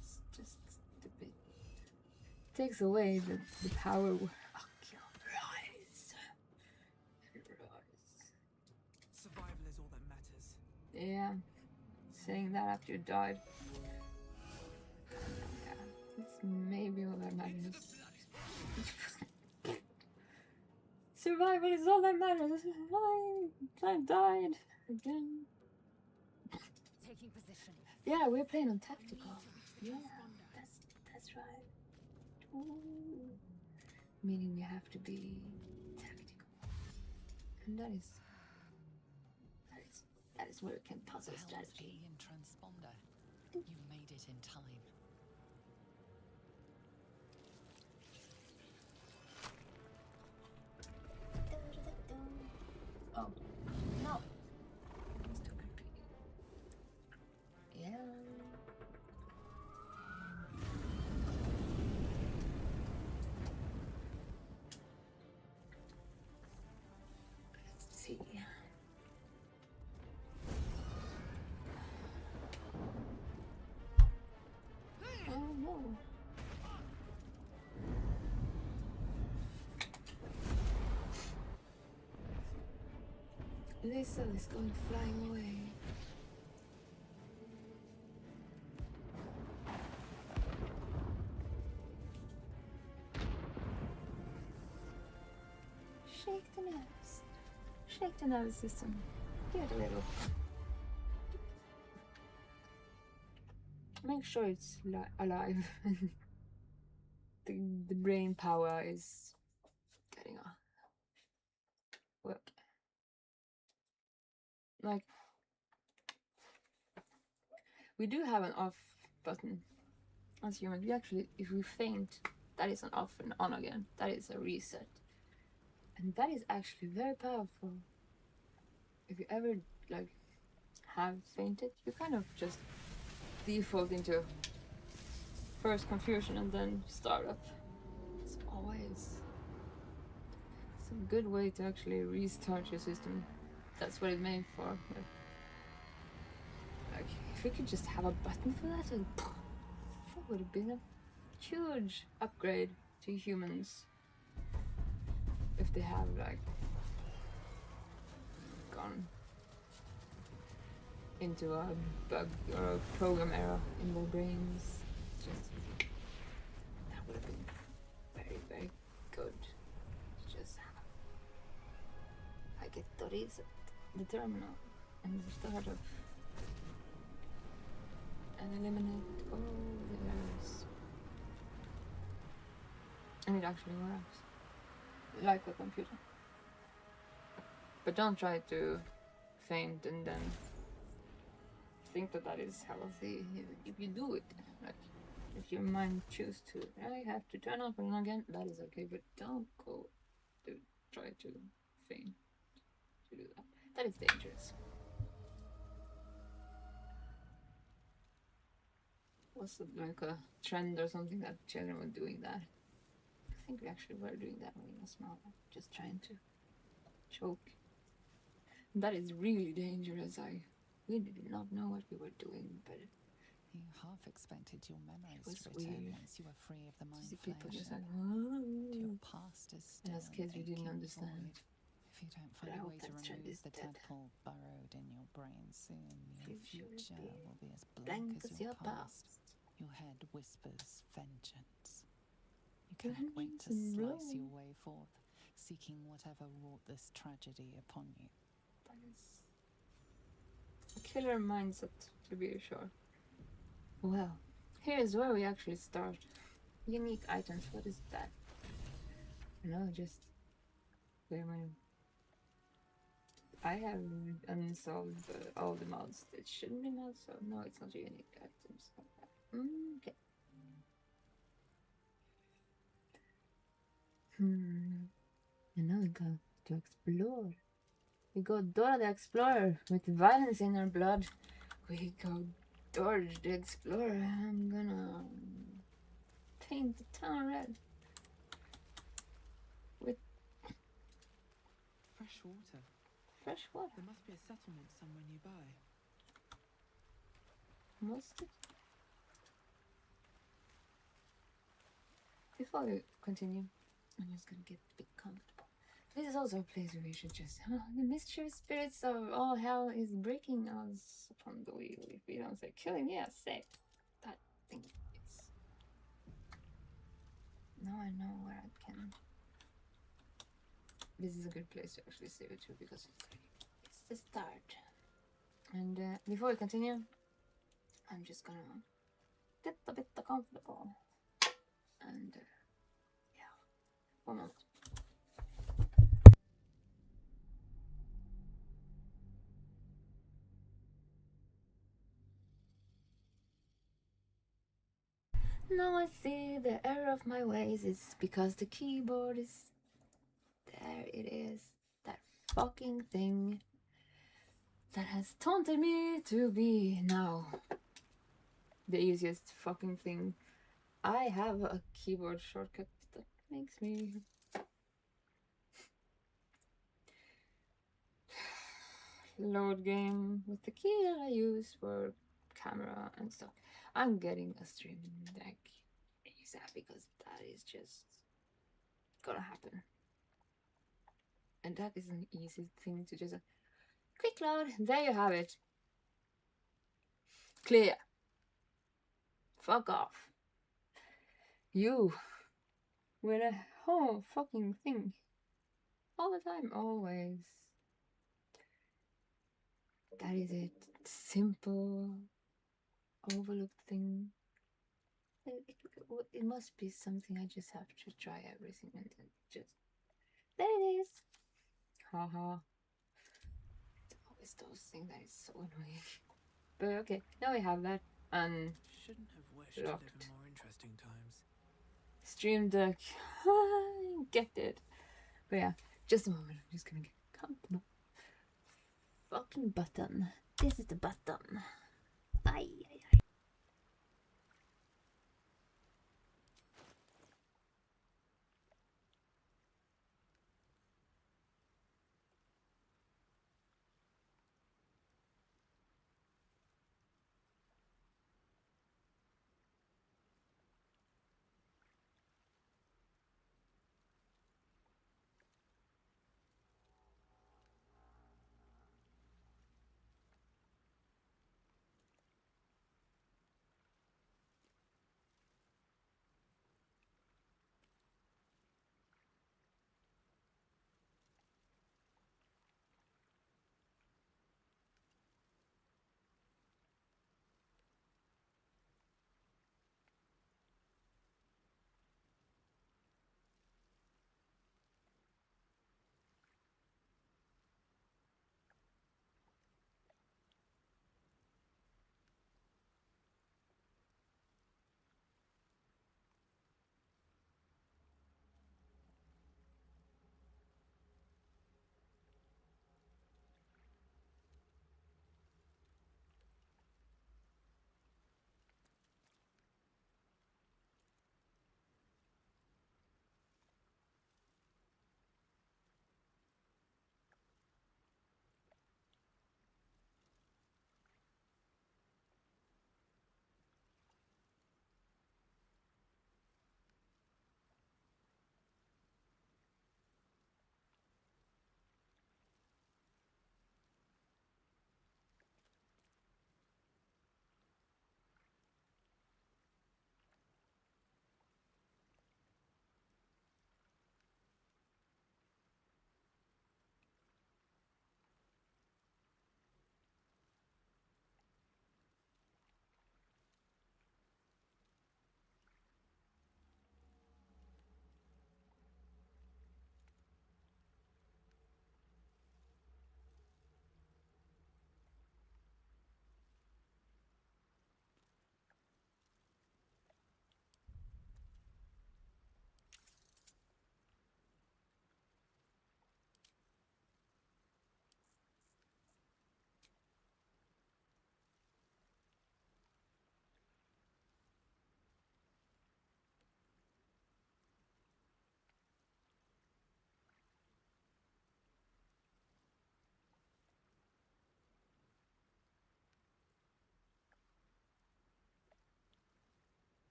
It's just stupid. Takes away the power. Akira, rise. Rise. Survival is all that matters. Yeah. Saying that after you died. Yeah. It's maybe all that matters. Survival is all that matters. I died again. Taking position. Yeah, we're playing on tactical. Yeah, that's right. Ooh. Meaning we have to be tactical, and that is where it can puzzle The Hell's strategy. alien transponder. You made it in time. Oh no, it's too creepy. Yeah. Let's see. Oh no. Lisa is going flying away. Shake the nerves. Shake the nervous system. Give it a little. Make sure it's alive. the brain power is getting a work. Like, we do have an off button as humans. We actually, if we faint, that is an off and on again. That is a reset. And that is actually very powerful. If you ever, like, have fainted, you kind of just default into first confusion and then start up. It's a good way to actually restart your system. That's what it's made for. Like, if we could just have a button for that, and that would have been a huge upgrade to humans. If they have, like, gone into a bug or a program error in their brains. That would have been very, very good to just have. Like, it reset the terminal and the startup and eliminate all the errors. And it actually works. Like a computer. But don't try to faint and then think that that is healthy. If you do it, like, if your mind chooses to, I have to turn off and on again, that is okay, but don't go to try to faint to do that. That is dangerous. Was it like a trend or something that children were doing that? I think we actually were doing that when we were small, just trying to choke. That is really dangerous. We did not know what we were doing, but You half expected your memories was to return weird. once you were free of the mind see people flayer. just like, Your "Whoa." past is still And as kids, we didn't an aching understand. void. If you don't But I find a hope way to that trend remove is the dead. tadpole burrowed in your brain soon, your Future future will will be as blank blank as your past. past. Your head whispers vengeance. You Vengeance cannot wait to and slice blood. your way forth, seeking whatever wrought this tragedy upon you. That is a killer mindset, to be sure. Well, here's where we actually start. Unique items, what is that? No, just where my I have unsolved all the mods that shouldn't be mods, so no, it's not unique items. Okay. And now we go to explore. We go Dora the Explorer with violence in our blood. We go George the Explorer. I'm gonna paint the town red. With Fresh water. fresh water. There must be a settlement somewhere nearby. Mustard. Before we continue, I'm just gonna get a bit comfortable. This is also a place where we should just. The mischievous spirits of all hell is breaking us upon the wheel. If we don't say killing, yeah, say that thing is. Now I know where I can. This is a good place to actually save it too because it's the start. And before we continue, I'm just gonna get a bit comfortable. And yeah, 1 moment. Now I see the error of my ways is because the keyboard is there. It is that fucking thing that has taunted me to be now the easiest fucking thing. I have a keyboard shortcut that makes me load game with the key that I use for camera and stuff. I'm getting a stream deck ASAP because that is just gonna happen. And that is an easy thing to just quick load. There you have it. Clear. Fuck off. You with a whole fucking thing. All the time, always. That is it. Simple, overlooked thing. It must be something I just have to try everything and then just. There it is. Haha. It's always those things that is so annoying. But okay, now we have that. And Shouldn't have wished to live locked. in more interesting times. Stream deck. Get it. But yeah, just a moment. I'm just gonna get comfortable. Fucking button. This is the button. Ay, ay, ay.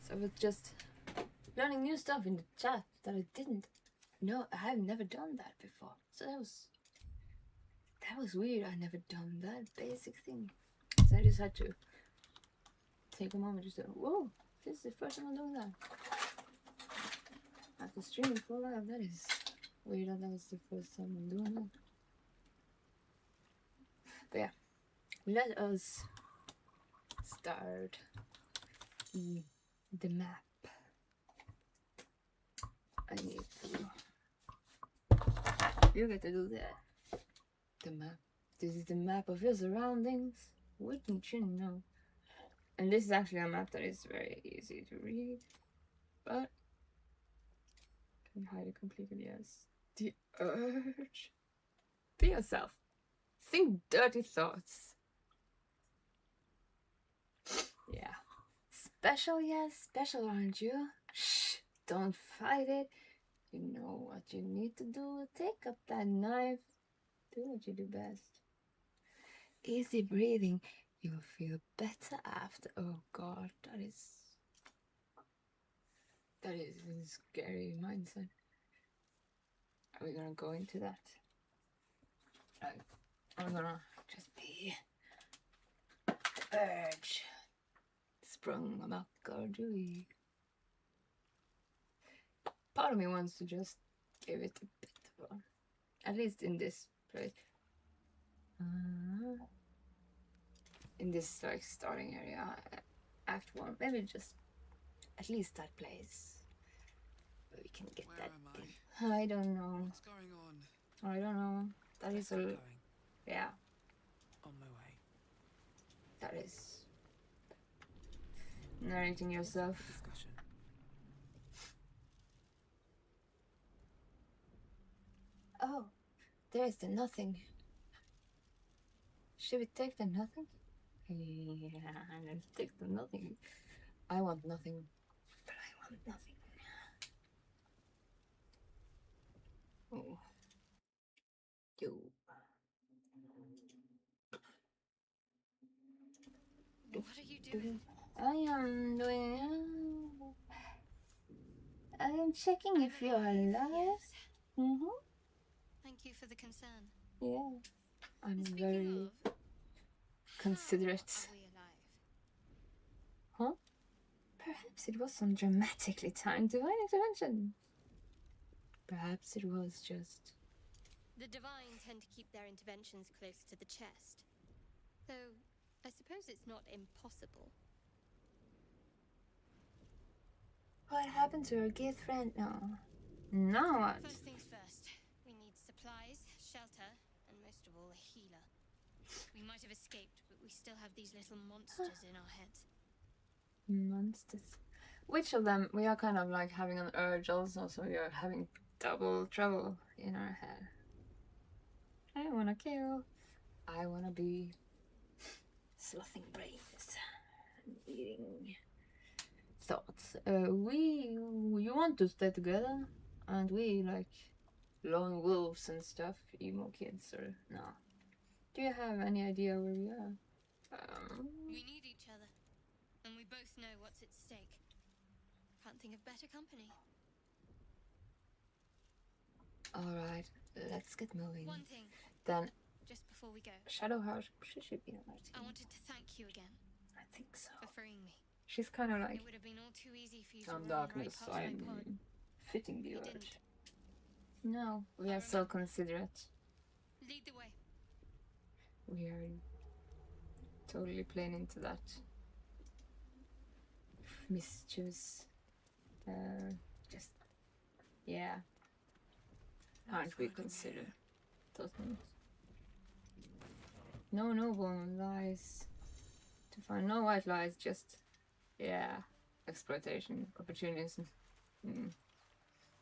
So I was just learning new stuff in the chat that I didn't know. I have never done that before. So that was weird. I never done that basic thing. So I just had to take a moment to say, whoa, this is the first time I'm doing that. After streaming for a while, that is weird that was the first time I'm doing that. But yeah, let us start the map. I need to. You get to do that. The map. This is the map of your surroundings. Wouldn't you know? And this is actually a map that is very easy to read. But can you hide it completely? Yes. The urge. Be yourself. Think dirty thoughts. Yeah. Special, yes, special, aren't you? Shh, don't fight it. You know what you need to do. Take up that knife. Do what you do best. Easy breathing. You'll feel better after. Oh God, that is a scary mindset. Are we gonna go into that? I'm gonna just be urge sprung amok, or do we? Part of me wants to just give it a bit of a, at least in this place, in this like starting area, Act 1, maybe just at least that place where we can get Where that am thing. I don't know. What's going on? I don't know. That is Let's get a going. yeah. On my way. That is narrating yourself. Discussion. Oh, there's the nothing. Should we take the nothing? Yeah, let's take the nothing. I want nothing, but I want nothing. Oh, yo. What are you doing? I am doing. I am checking if you are alive. Yes. Mhm. Thank you for the concern. Yeah. I'm Speaking very of, considerate. how are we alive? Huh? Perhaps it was some dramatically timed divine intervention. Perhaps it was just. The divine tend to keep their interventions close to the chest. Though, I suppose it's not impossible. What happened to our good friend now? Now what? First things first, we need supplies, shelter, and most of all, a healer. We might have escaped, but we still have these little monsters in our heads. Monsters. Which of them? We are kind of like having an urge also, so we are having double trouble in our head. I wanna kill. I wanna be sloughing brains and eating thoughts. You want to stay together, and we like lone wolves and stuff, emo kids, or no? Do you have any idea where we are? We need each other, and we both know what's at stake. Can't think of better company. Alright, let's get moving. One thing, Then, just before we go, Shadowheart should be on our I team. wanted to thank you again I think so. for freeing me. She's kind of like, It would have been all too easy for you to some run darkness, right past my I'm pod. fitting the You urge. didn't. No, we are so considerate. Lead the way. We are totally playing into that mischievous, just, yeah. Aren't we considered those things? No noble lies to find, no white lies, just, yeah, exploitation, opportunism.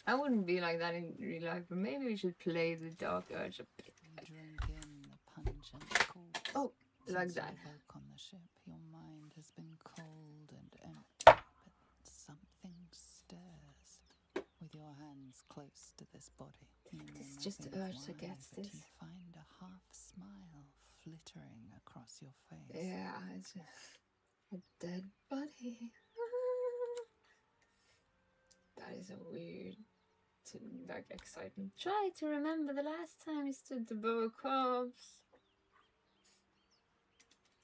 I wouldn't be like that in real life, but maybe we should play the dark urge a bit. Drink in the pungent cool. Oh, like Since that. you woke on the ship, your mind has been cold and empty, but something stirs. With your hands close to this body, you know This is just the nothing urge why, that gets but this. you find a half smile flittering across your face. Yeah, it's just a dead body. That is a weird, like, excitement. Try to remember the last time you stood above a corpse.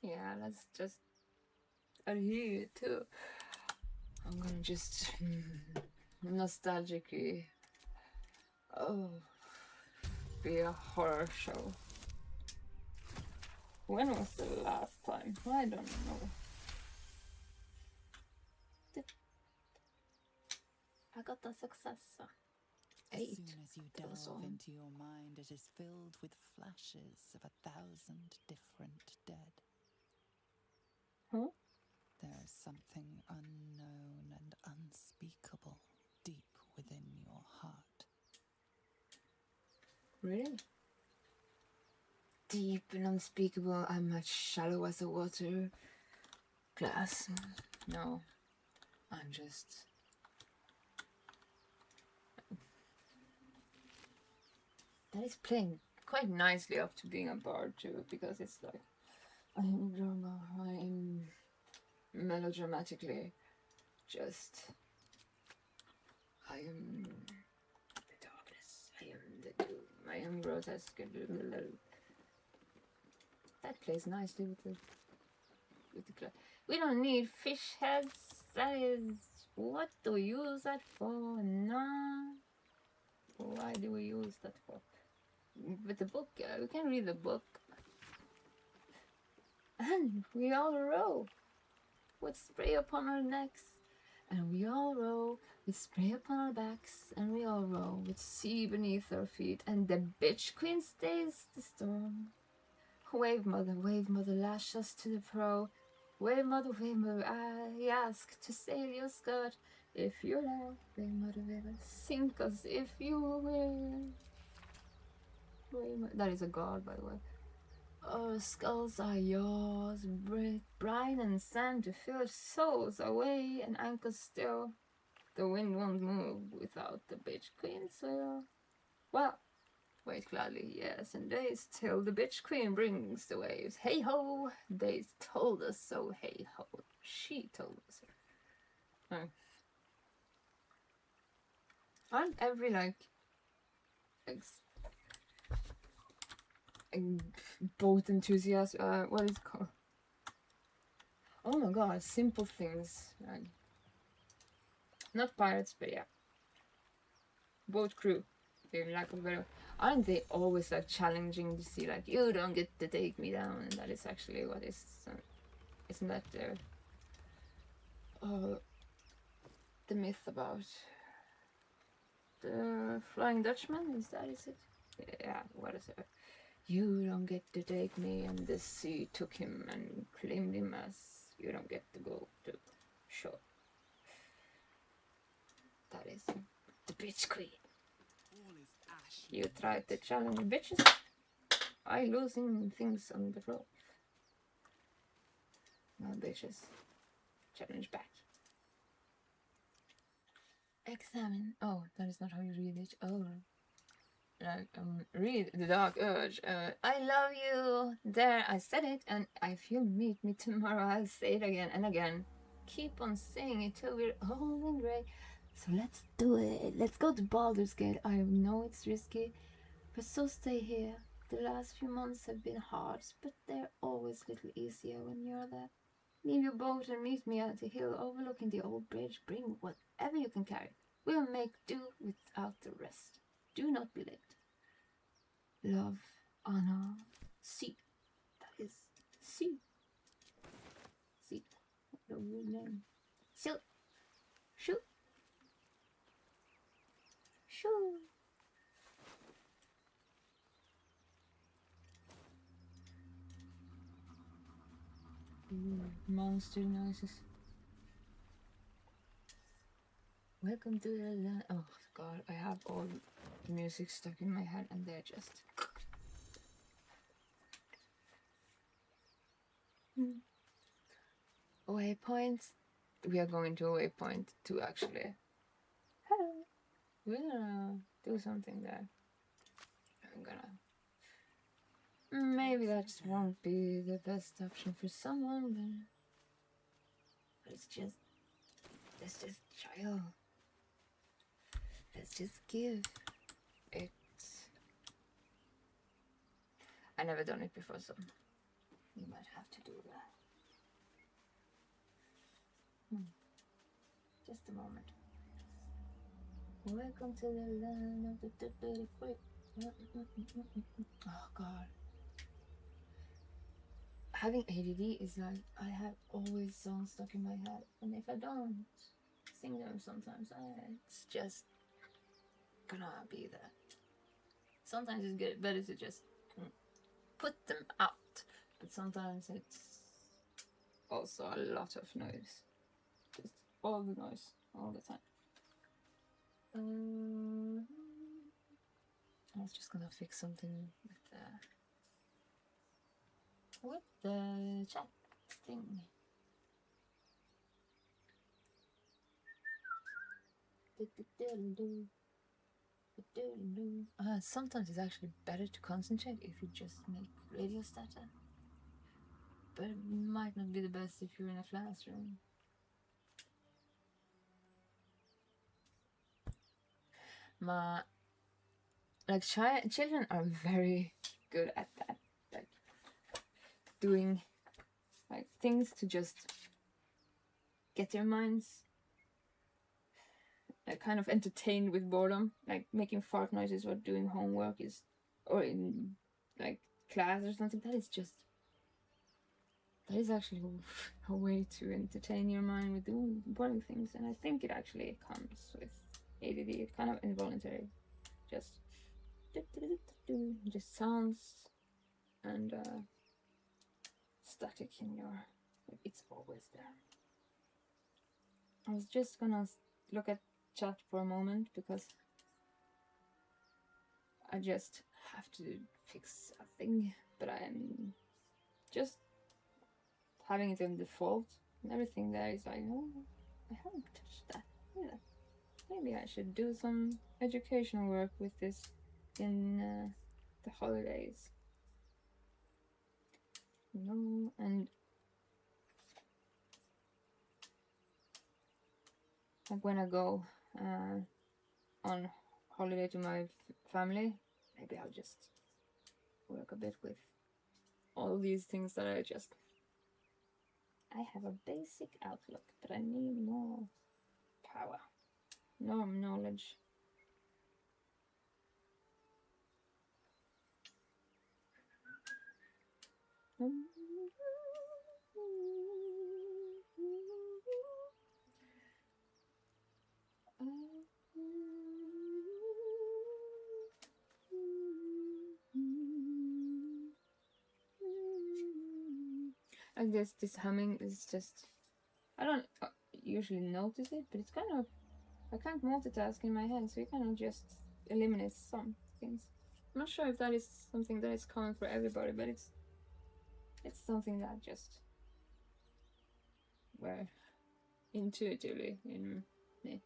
Yeah, let's just adhere too. I'm gonna just nostalgically be a horror show. When was the last time? I don't know. I got a successor. As 8. soon as you That was delve all. into your mind, it is filled with flashes of 1,000 different dead. Huh? There is something unknown and unspeakable deep within your heart. Really? Deep and unspeakable. I'm as shallow as a water glass. No, I'm just. That is playing quite nicely up to being a bard too, because it's like I am drama. I am melodramatically just. I am the darkness. I am the doom. I am grotesque. That plays nicely with the we don't need fish heads. That is what do we use that for? Nah. Why do we use that for? With the book, we can read the book. And we all row with spray upon our necks. And we all row with spray upon our backs. And we all row with sea beneath our feet. And the bitch queen stays the storm. Wave mother, lash us to the prow. Wave mother, I ask to sail your skirt. If you love, wave mother, sink us if you will. That is a god, by the way. Our skulls are yours, brine and sand to fill our souls away and anchors still. The wind won't move without the bitch queen's will. Well, wait gladly, yes, and days till the bitch queen brings the waves. Hey ho, they told us so, hey ho. She told us. Oh. Aren't every, like boat enthusiast, what is it called? Oh my god, simple things. Like, not pirates, but yeah. Boat crew, in lack of better. Aren't they always like challenging to see, like, you don't get to take me down? And that is actually what is, isn't that the myth about the Flying Dutchman? Is it? Yeah, what is it? You don't get to take me, and the sea took him and claimed him as you don't get to go to shore. That is the bitch queen. You tried to challenge bitches. I losing things on the floor. No bitches. Challenge back. Examine. Oh, that is not how you read it. Oh. Like, read the dark urge. I love you. There, I said it, and if you meet me tomorrow, I'll say it again and again. Keep on saying it till we're old and grey. So let's do it. Let's go to Baldurs Gate. I know it's risky, but so stay here. The last few months have been hard, but they're always a little easier when you're there. Leave your boat and meet me at the hill overlooking the old bridge. Bring whatever you can carry. We'll make do without the rest. Do not be late. Love, honor, sea. That is sea. Sea. What a weird name. Shoot. Shoot. Shoot. Monster noises. Welcome to the land. Oh god, I have all the music stuck in my head and they're just. Waypoints. We are going to a waypoint too, actually. Hello. We're gonna do something there. I'm gonna. Maybe that won't be the best option for someone, but it's just chill. let's just give it. I never done it before, so you might have to do that. Just a moment. Welcome to the land of the dirty quick. Oh god. Having ADD is like I have always songs stuck in my head, and if I don't sing them sometimes, it's just gonna be that. Sometimes it's better to just put them out, but sometimes it's also a lot of noise. Just all the noise, all the time. I was just gonna fix something with the chat thing. Sometimes it's actually better to concentrate if you just make radio static, but it might not be the best if you're in a classroom. Children are very good at that, like doing like things to just get their minds kind of entertained with boredom, like making fart noises while doing homework or in like class or something. That is actually a way to entertain your mind with doing boring things, and I think it actually comes with ADD. It's kind of involuntary, just sounds and static in your. It's always there. I was just gonna look at chat for a moment because I just have to fix a thing, but I'm just having it in default and everything there is like, oh, I haven't touched that either. Maybe I should do some educational work with this in the holidays. No, and like when I go on holiday to my family, maybe I'll just work a bit with all these things that I have a basic outlook, but I need more power, more knowledge. And this humming is just, I don't usually notice it, but it's kind of, I can't multitask in my head, so it kind of just eliminates some things. I'm not sure if that is something that is common for everybody, but it's something that just were intuitively in me.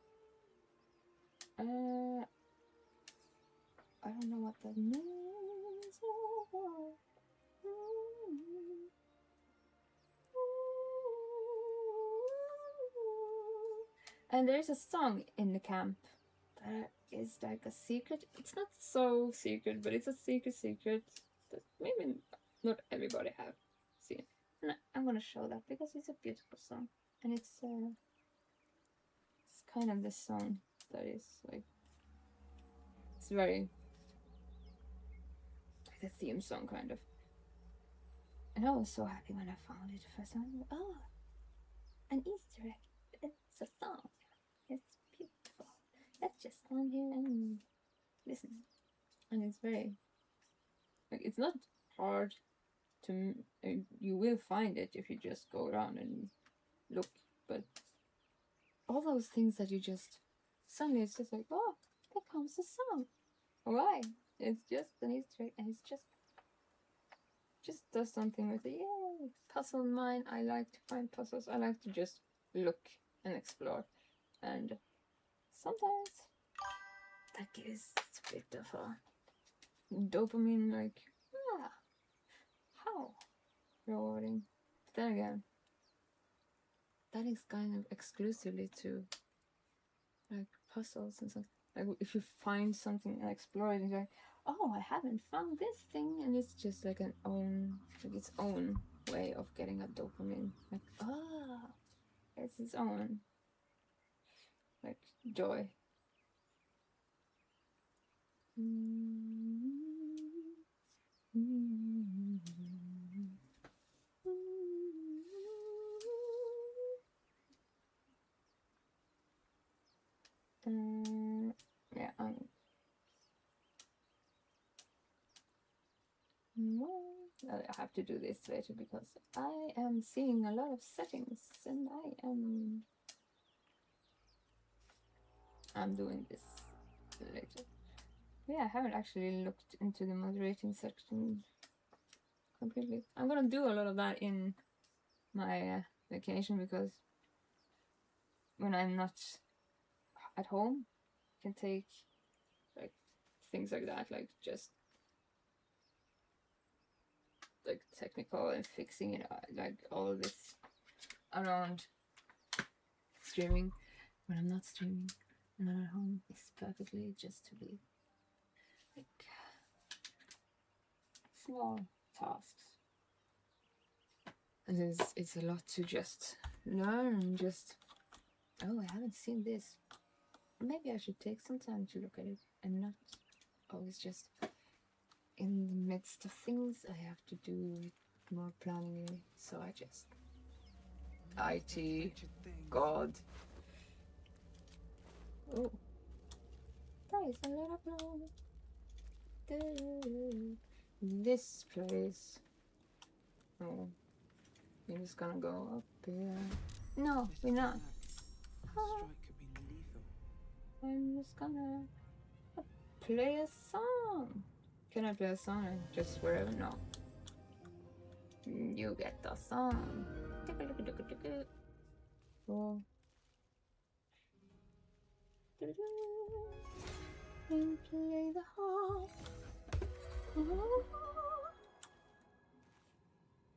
I don't know what that means. And there's a song in the camp that is like a secret. It's not so secret, but it's a secret that maybe not everybody have seen. And I'm gonna show that because it's a beautiful song, and it's kind of the song that is like, it's very like the theme song kind of. And I was so happy when I found it the first time. Oh, an Easter egg! It's a song. It's beautiful. Let's just stand here and listen. And it's very like, it's not hard to. You will find it if you just go around and look. But all those things that you just suddenly, it's just like, oh, there comes the song. Why? It's just an Easter egg, and it's just does something with it. Yay! Puzzle mind. I like to find puzzles. I like to just look and explore, and sometimes that gives a bit of a dopamine, like, how rewarding. But then again, that is kind of exclusively to like puzzles and stuff. Like if you find something and explore it, and you're like, oh, I haven't found this thing, and it's just like its own way of getting a dopamine. Like, it's its own like joy. Yeah, I have to do this later because I am seeing a lot of settings and I'm doing this later. Yeah, I haven't actually looked into the moderating section completely. I'm gonna do a lot of that in my vacation because when I'm not at home, I can take like things like that, like just like technical and fixing it, like all of this around streaming. When I'm not streaming and not at home, it's perfectly just to be like small tasks. And it's a lot to just learn and just, oh, I haven't seen this. Maybe I should take some time to look at it and not always just in the midst of things I have to do it more planning. So I just IT God. Oh, there is a little blow. This place. Oh, we're just gonna go up here. No, we're not. Strike could be lethal. I'm just gonna play a song. Can I play a song just wherever? No. You get the song. Oh. And play the harp.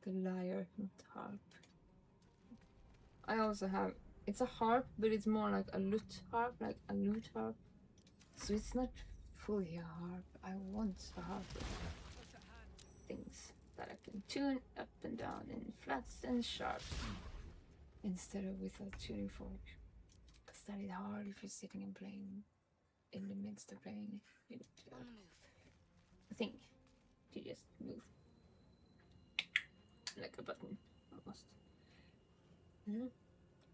The lyre, not harp. I also have, it's a harp, but it's more like a lute harp, like a lute harp. So it's not fully a harp. I want a harp with things that I can tune up and down in flats and sharps instead of with a tuning fork. Because that is hard if you're sitting and playing in the midst of playing. You need to think to just move like a button almost.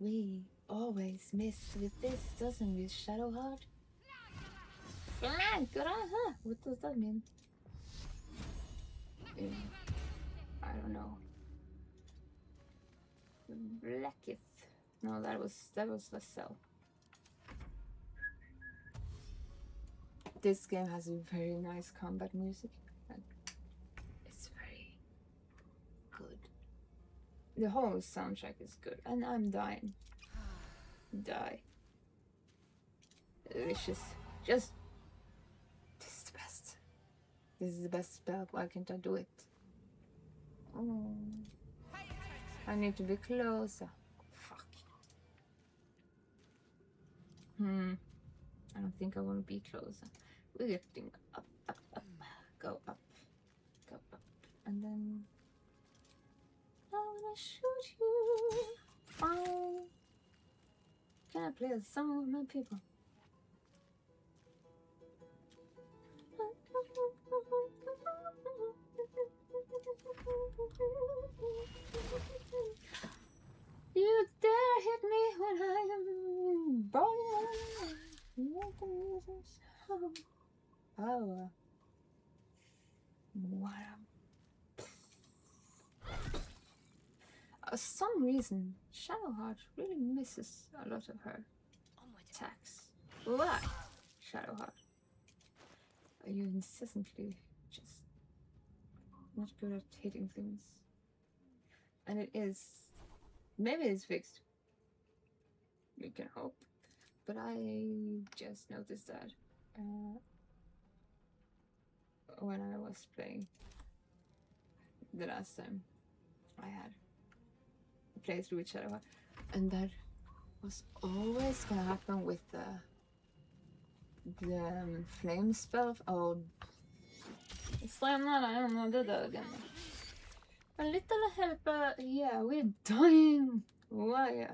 We always miss with this, doesn't we, Shadowheart? What does that mean? I don't know. Blackith. No, that was the cell. This game has a very nice combat music. It's very good. The whole soundtrack is good, and I'm dying. Die. Delicious. Just. This is the best. This is the best spell. Why can't I do it? Oh. I need to be closer. Fuck. I don't think I want to be closer. We're getting up. Go up. Go up. And then I wanna shoot you. Fine. Can I play a song with my people? You dare hit me when I am born. Oh, what for some reason, Shadowheart really misses a lot of her attacks. Why, Shadowheart? Are you incessantly just not good at hitting things? And it is. Maybe it's fixed. We can hope. But I just noticed that when I was playing the last time I had a playthrough with Shadowheart, and that was always gonna happen with the the flame spell. Oh, slam that! I don't know that again. A little help. Yeah, we're dying. Why?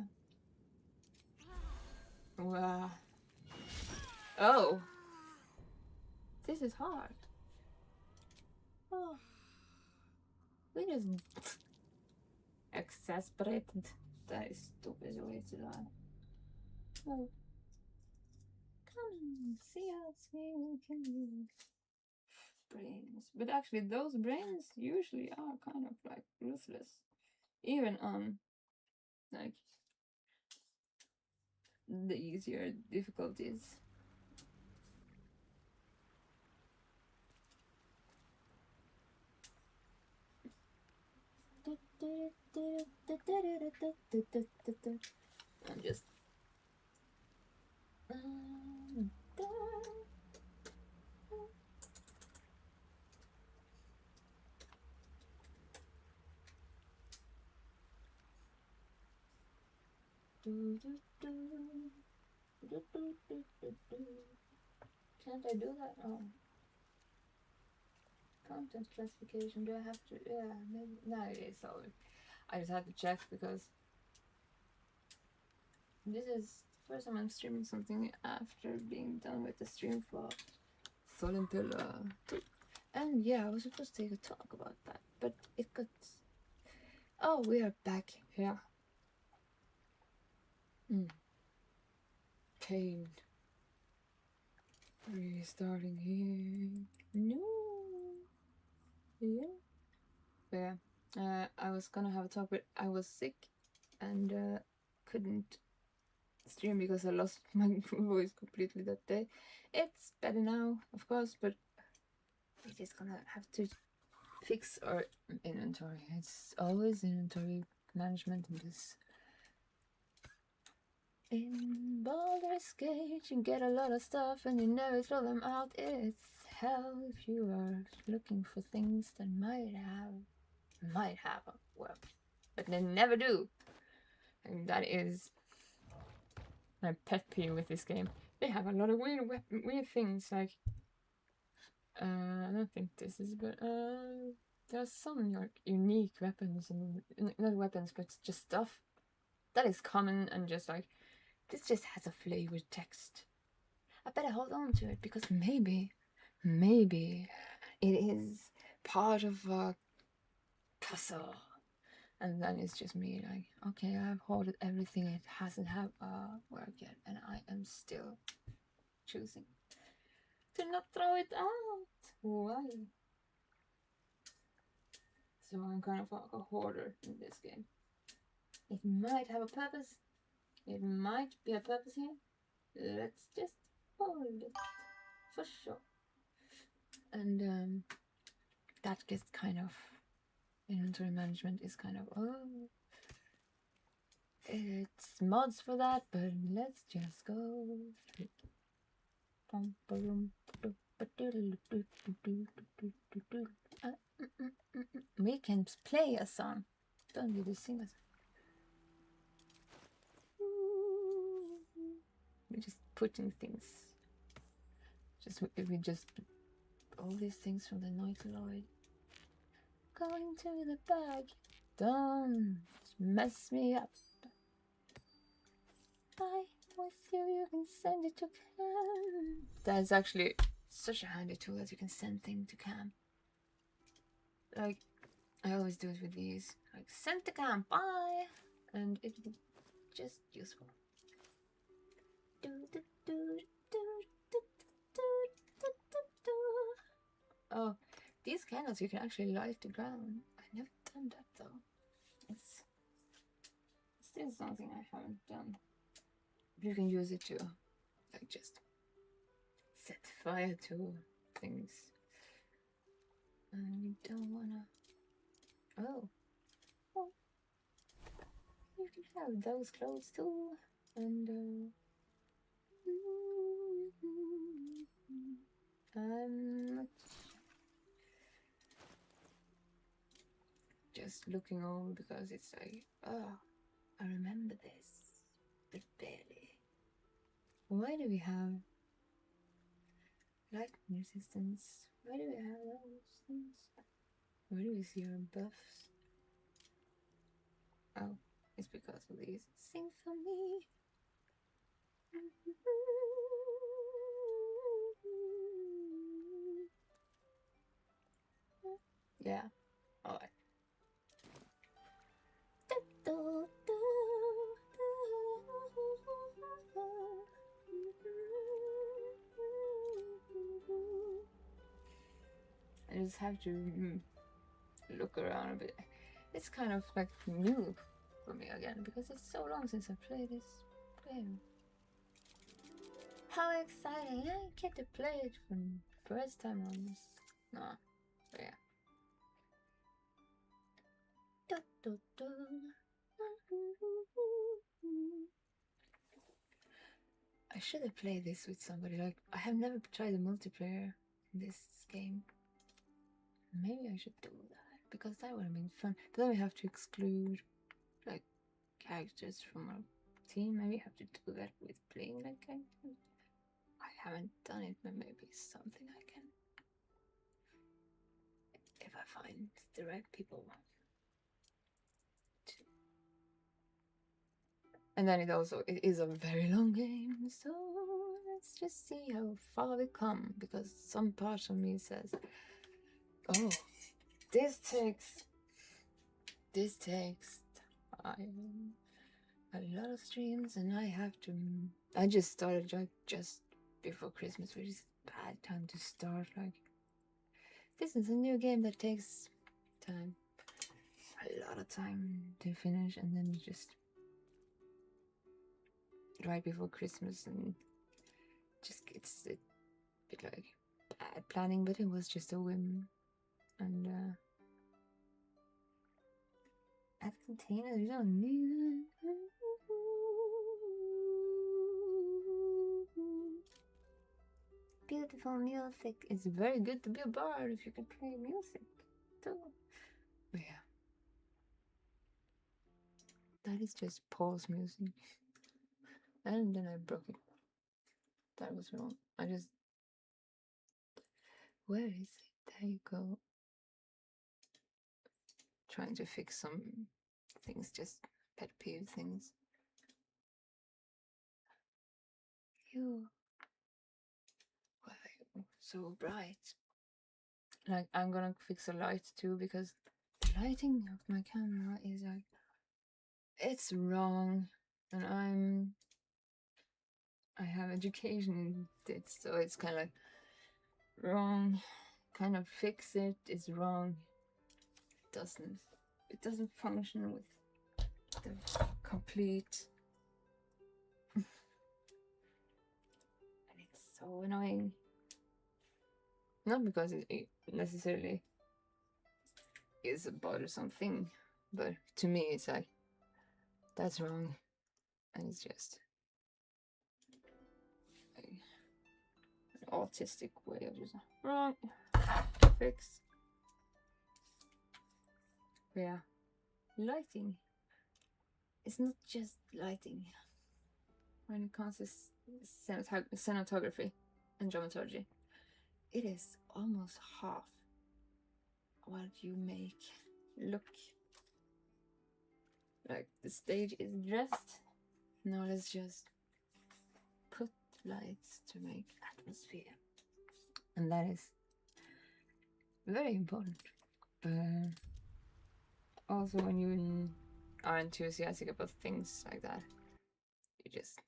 Wow. Oh, this is hard. Oh, we just exasperated. That is stupid way to die. Oh. Come and see us, we can use brains. But actually, those brains usually are kind of like ruthless, even on like the easier difficulties. I'm just Can't I do that? Oh. Content classification, do I have to? Yeah, maybe. No, it's all. I just had to check because this is the first time I'm streaming something after being done with the stream for Silent Hill 2. And yeah, I was supposed to take a talk about that, but it got. Oh, we are back here. Pain. Restarting here. No. Yeah. I was gonna have a talk, but I was sick and couldn't stream because I lost my voice completely that day. It's better now, of course, but we're just gonna have to fix our inventory. It's always inventory management in this. In Baldurs Gate, you get a lot of stuff and you never throw them out. It's hell if you are looking for things that might have a well, but they never do. And that is my pet peeve with this game. They have a lot of weird things like I don't think this is, but there's some like unique weapons and not weapons, but just stuff that is common and just like this just has a flavored text. I better hold on to it because maybe it is part of a puzzle. And then it's just me like, okay, I've hoarded everything. It hasn't have worked yet, and I am still choosing to not throw it out. Why? So I'm kind of like a hoarder in this game. It might have a purpose. It might be a purpose here. Let's just hold it for sure. And that gets kind of inventory management is kind of it's mods for that, but let's just go through. We can play a song. Don't need to sing a song. We're just putting things. We just all these things from the Night Lloyd. Going to the bag. Don't mess me up. I with you can send it to Cam. That is actually such a handy tool that you can send things to Cam. Like I always do it with these. Like send to Cam, bye, and it's just useful. Oh, these candles you can actually light the ground. I've never done that though. It's still something I haven't done. You can use it to like just set fire to things. And you don't wanna. Oh, you can have those clothes too. And I'm not just looking over because it's like, oh, I remember this, but barely. Why do we have Lightning resistance. Where do we have those things? Where do we see our buffs? Oh, it's because of these. Sing for me. Yeah. Alright. I just have to look around a bit. It's kind of like new for me again because it's so long since I played this game. How exciting! I get to play it for the first time on this. No, but yeah. I should have played this with somebody. Like, I have never tried the multiplayer in this game. Maybe I should do that because that would have been fun. But then we have to exclude like characters from our team. Maybe I have to do that with playing like characters. I haven't done it, but maybe it's something I can if I find the right people. And then it is a very long game, so let's just see how far we come, because some part of me says, oh, this takes time, a lot of streams, and I just started like just before Christmas, which is a bad time to start. Like, this is a new game that takes time, a lot of time to finish, and then you just right before Christmas, and just gets a bit like bad planning, but it was just a whim. And add containers, you don't need that. Beautiful music. It's very good to be a bard if you can play music too. But yeah, that is just pause music. And then I broke it. That was wrong. Where is it? There you go. Trying to fix some things, just pet peeve things. Why are you so bright? Like, I'm gonna fix a light too, because the lighting of my camera is like, it's wrong, and I have education in it, so it's kind of like wrong. Kind of fix it is wrong. It doesn't function with the complete. And it's so annoying. Not because it necessarily is a bothersome thing, but to me it's like, that's wrong, and it's just an autistic way of just wrong, fix. But yeah, lighting. It's not just lighting. When it comes to cinematography and dramaturgy, it is almost half what you make look like. The stage is dressed. Now let's just put lights to make atmosphere, and that is very important. But also, when you are enthusiastic about things like that, you just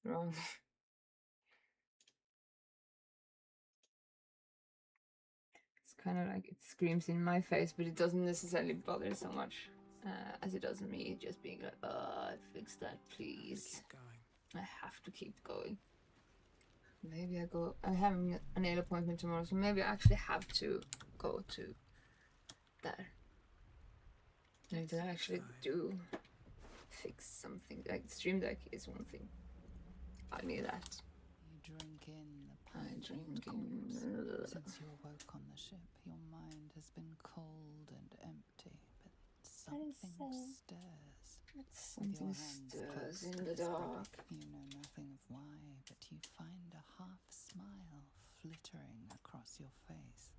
wrong. It's kind of like it screams in my face, but it doesn't necessarily bother so much as it does me just being like, oh, fix that, please. Keep going. I have to keep going. Maybe I'm having a nail appointment tomorrow, so maybe I actually have to go to that. Like, to actually do fix something. Like, Stream Deck is one thing. I need that. You drink in the I drink in. Since you awoke on the ship, your mind has been cold and empty, but something stirs. Something stirs in the dark. You know nothing of why, but you find a half smile flittering your face.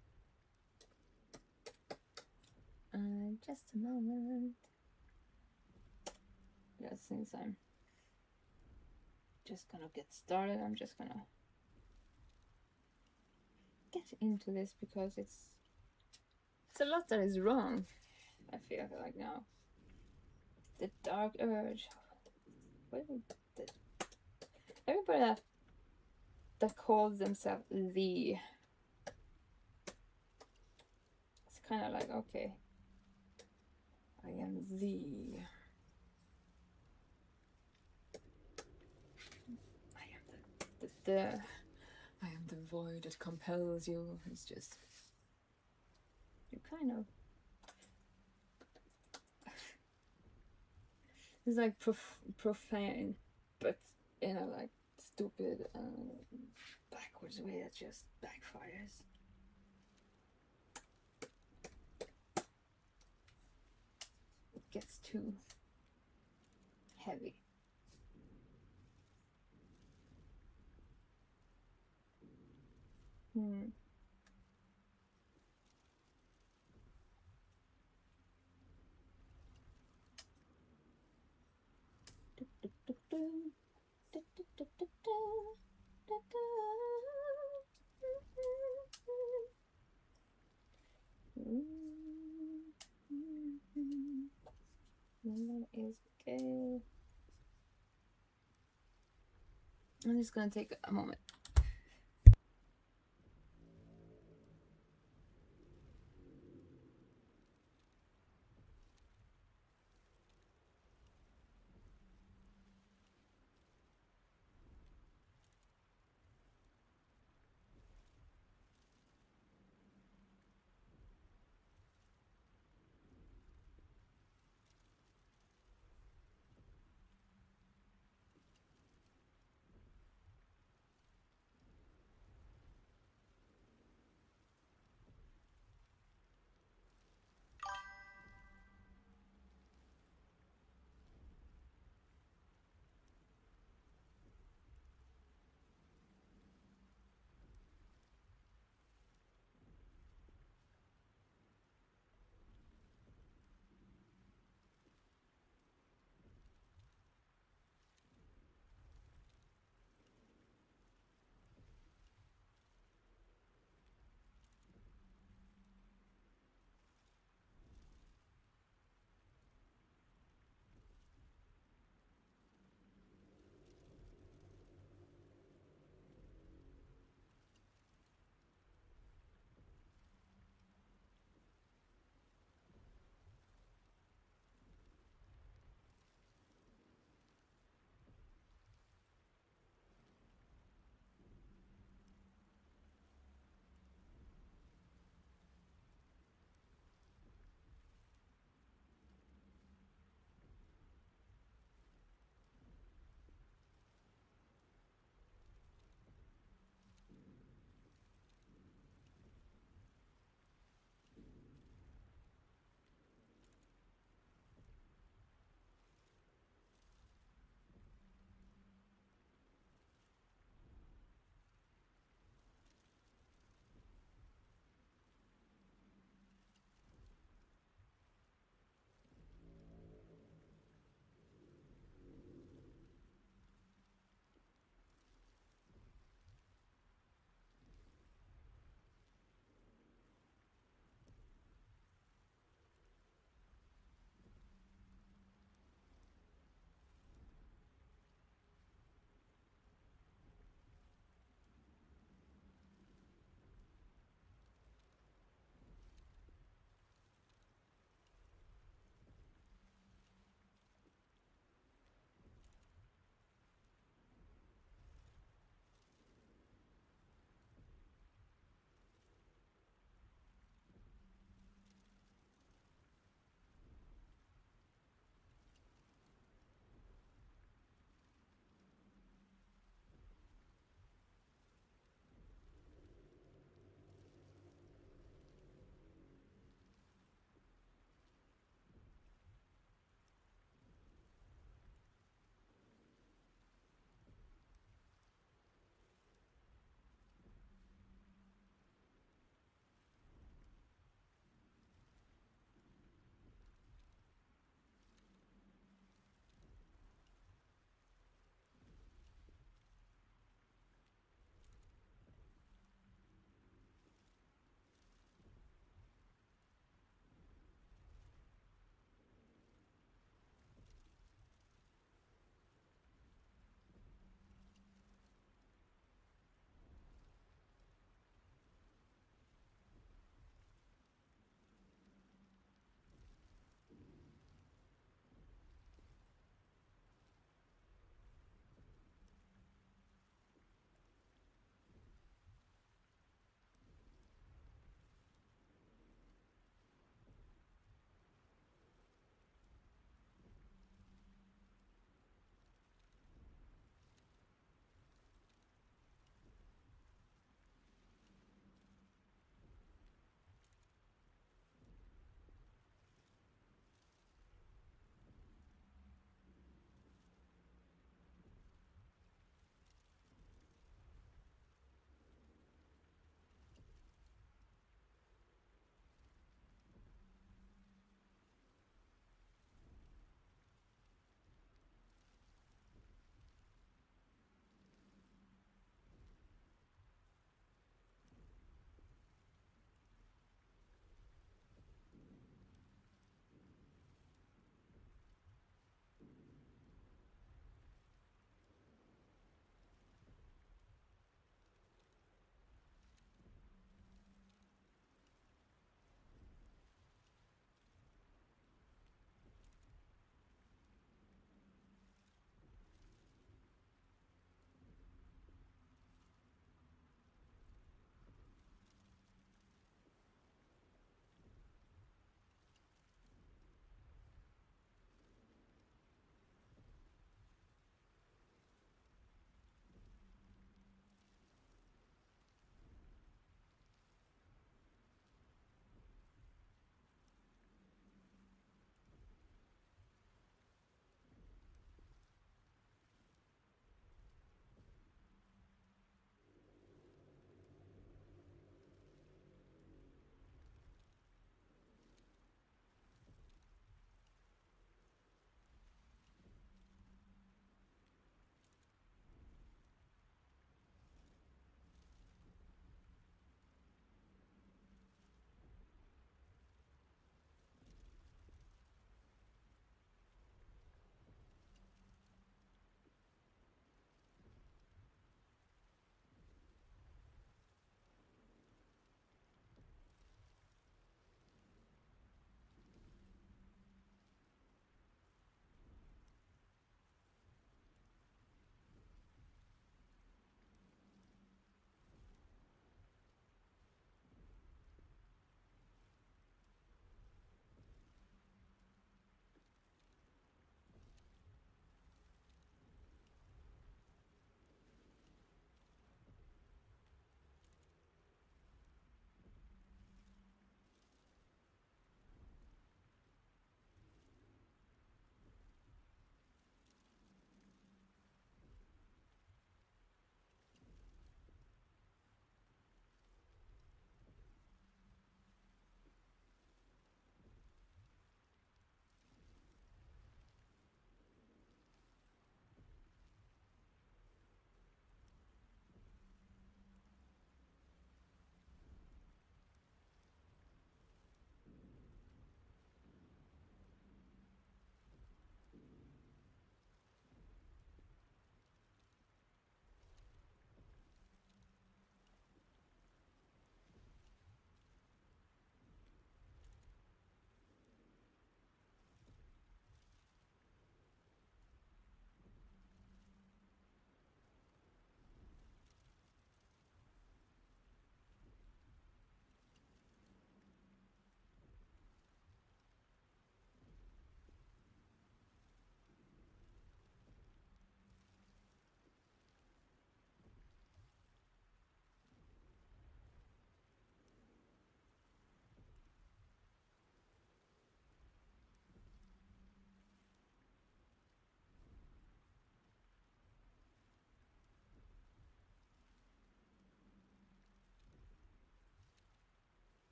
Just a moment. Yeah, since I'm just gonna get started, I'm just gonna get into this because it's a lot that is wrong. I feel like now. The dark urge. What is it? Everybody that calls themselves the. It's kind of like, okay, I am the. I am the. I am the void that compels you. It's just. You kind of. It's like profane, but in a like stupid backwards way that just backfires. It gets too heavy. That is okay. I'm just gonna take a moment.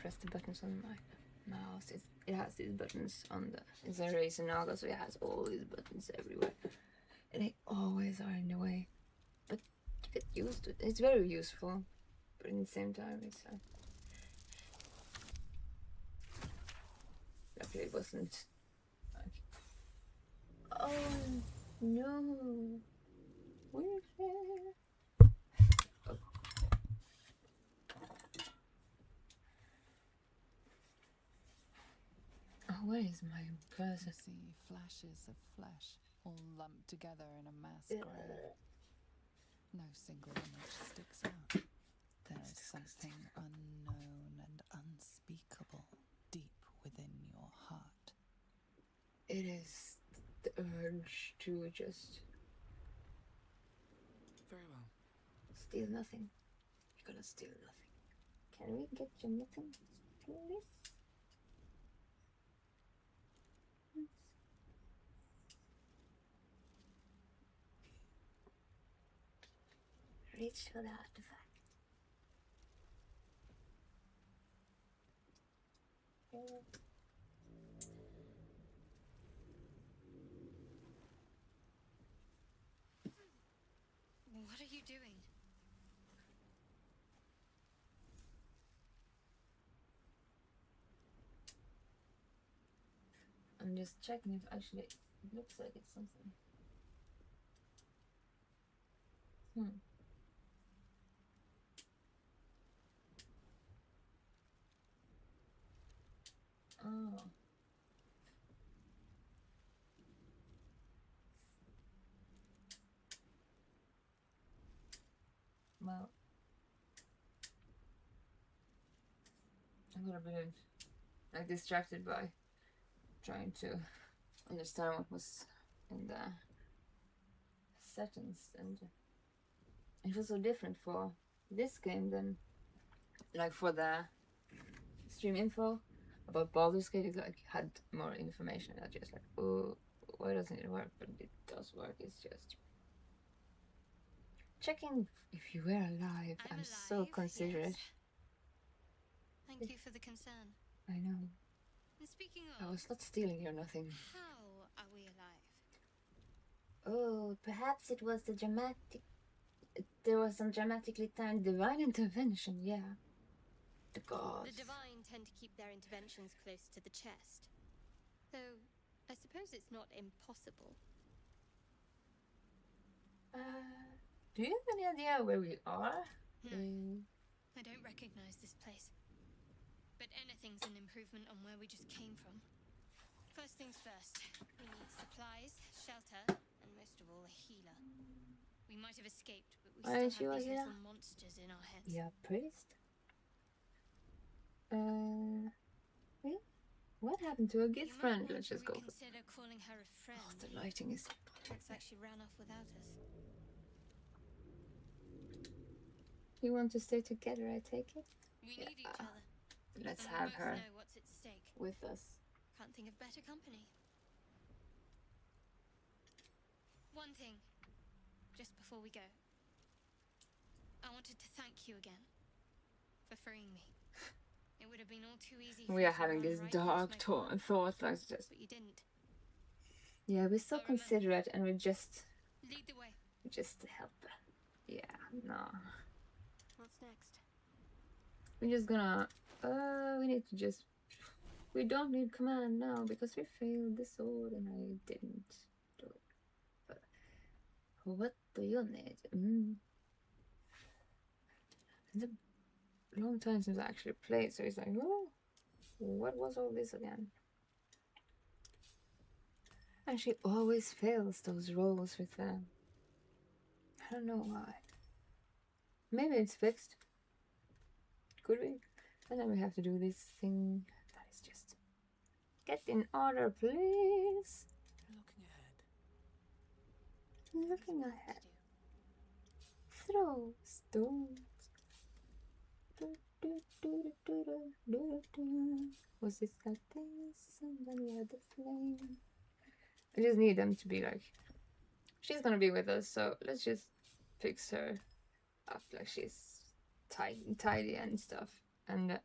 press the buttons on my mouse. It has these buttons on the. It's a Razer Naga, so it has all these buttons everywhere, and they always are in the way. But you get used to it. It's very useful, but at the same time, it's. Luckily, it wasn't. Like, oh no! Where's there? Oh. Oh, where is my cursor? You see flashes of flesh all lumped together in a mass grey. No single image sticks out. There is something unknown and unspeakable deep within your heart. It is the urge to just Very well. steal nothing. You're gonna steal nothing. Can we get you nothing? Please? Reach for the artifact. What are you doing? I'm just checking if actually it looks like it's something. Oh. Well, I got a bit like distracted by trying to understand what was in the settings, and it was so different for this game than like for the stream info about Baldur's Gate. It like had more information. I just like, oh, why doesn't it work? But it does work. It's just checking if you were alive. I'm so alive, considerate. yes. Thank you for the concern. I know. And speaking I of, was not stealing or nothing. how are we alive? Oh, perhaps it was the dramatic. There was some dramatically timed divine intervention. Yeah, the gods. The divine tend to keep their interventions close to the chest. Though, I suppose it's not impossible. Do you have any idea where we are? No, I don't recognize this place. But anything's an improvement on where we just came from. First things first, we need supplies, shelter, and most of all, a healer. We might have escaped, but we Aren't still you a have these healer? little monsters in our heads. Yeah, priest. Wait, what happened to a good You might friend? want Let's to just go. reconsider calling her a friend. Oh, the lighting is. Looks like she ran off without us. We want to stay together, I take it. We need each other. Let's And have we both her know what's at stake. with us. Can't think of better company. One thing, just before we go. I wanted to thank you again for freeing me. It would have been all too easy for We you are to having run this right dark past my path, thought, like just. but you didn't. Yeah, we're so But remember- considerate, and we just Lead the way. help. Yeah, no. What's next? We're just gonna. We need to just. We don't need command now because we failed the sword and I didn't do it. But what do you need? It's a long time since I actually played, so it's like, oh, what was all this again? And she always fails those rolls with them. I don't know why. Maybe it's fixed. Could be. And then we have to do this thing that is just. Get in order, please. Looking ahead. Looking ahead. Throw stones. Was this like this? And then we had the flame. I just need them to be like. She's gonna be with us, so let's just fix her up like she's tidy and stuff. And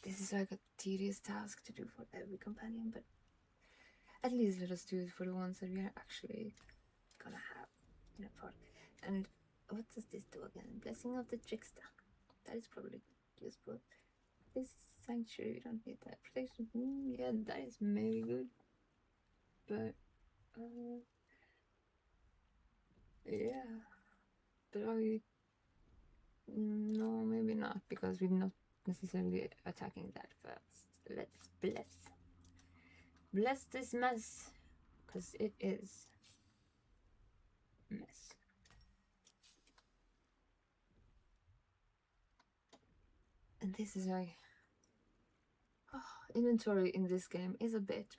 this is like a tedious task to do for every companion, but at least let us do it for the ones that we are actually gonna have in a part. And what does this do again? Blessing of the Trickster. That is probably useful. This is Sanctuary, we don't need that. Protection, yeah, that is maybe good. But, yeah. But are we... No, maybe not, because we're not necessarily attacking that first. Let's bless this mess, because it is mess. And this is like inventory in this game is a bit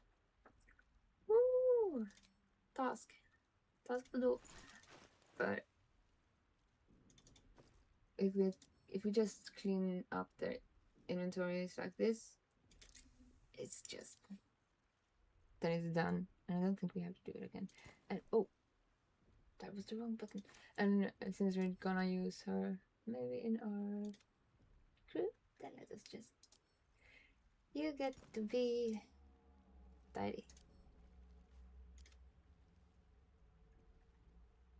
task to do, but if we just clean up the inventories like this, it's just then it's done, and I don't think we have to do it again. And oh, that was the wrong button. And since we're gonna use her maybe in our crew, then let us just, you get to be tidy,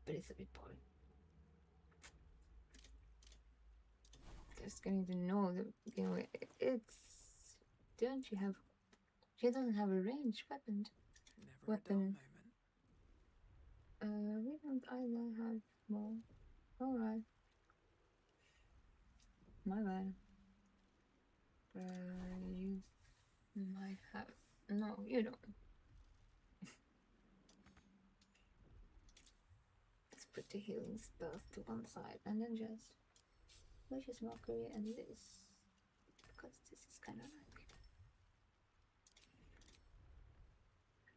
but it's a bit boring. Just getting to know the game. It's, don't you have, she doesn't have a ranged weapon. Never a dull moment. We don't either have more. Alright. My bad. You might have, no, you don't. Let's put the healing spells to one side and then just Vicious Mockery and this, because this is kind of like,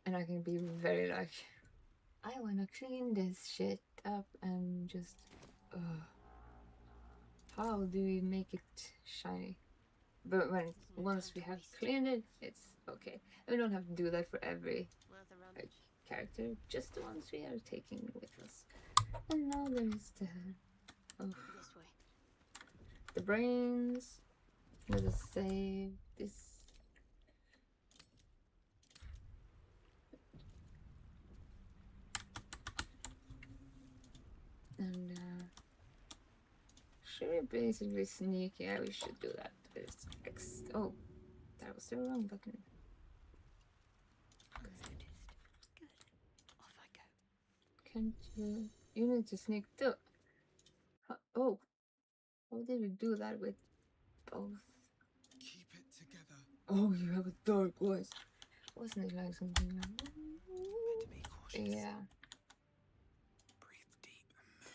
and I can be very like, I wanna clean this shit up and just how do we make it shiny? But when once we have cleaned it, it's okay. And we don't have to do that for every like, character, just the ones we are taking with us. And now there is the This way. the brains. Let us save this. And should we basically sneak? Yeah, we should do that. There's oh, that was the wrong button. Unnoticed. Good. Off I go. Can't you? You need to sneak too. Oh, how did we do that with both? Keep it together. Oh, you have a dark voice. Wasn't it like something like Better be cautious. yeah. Breathe deep and move.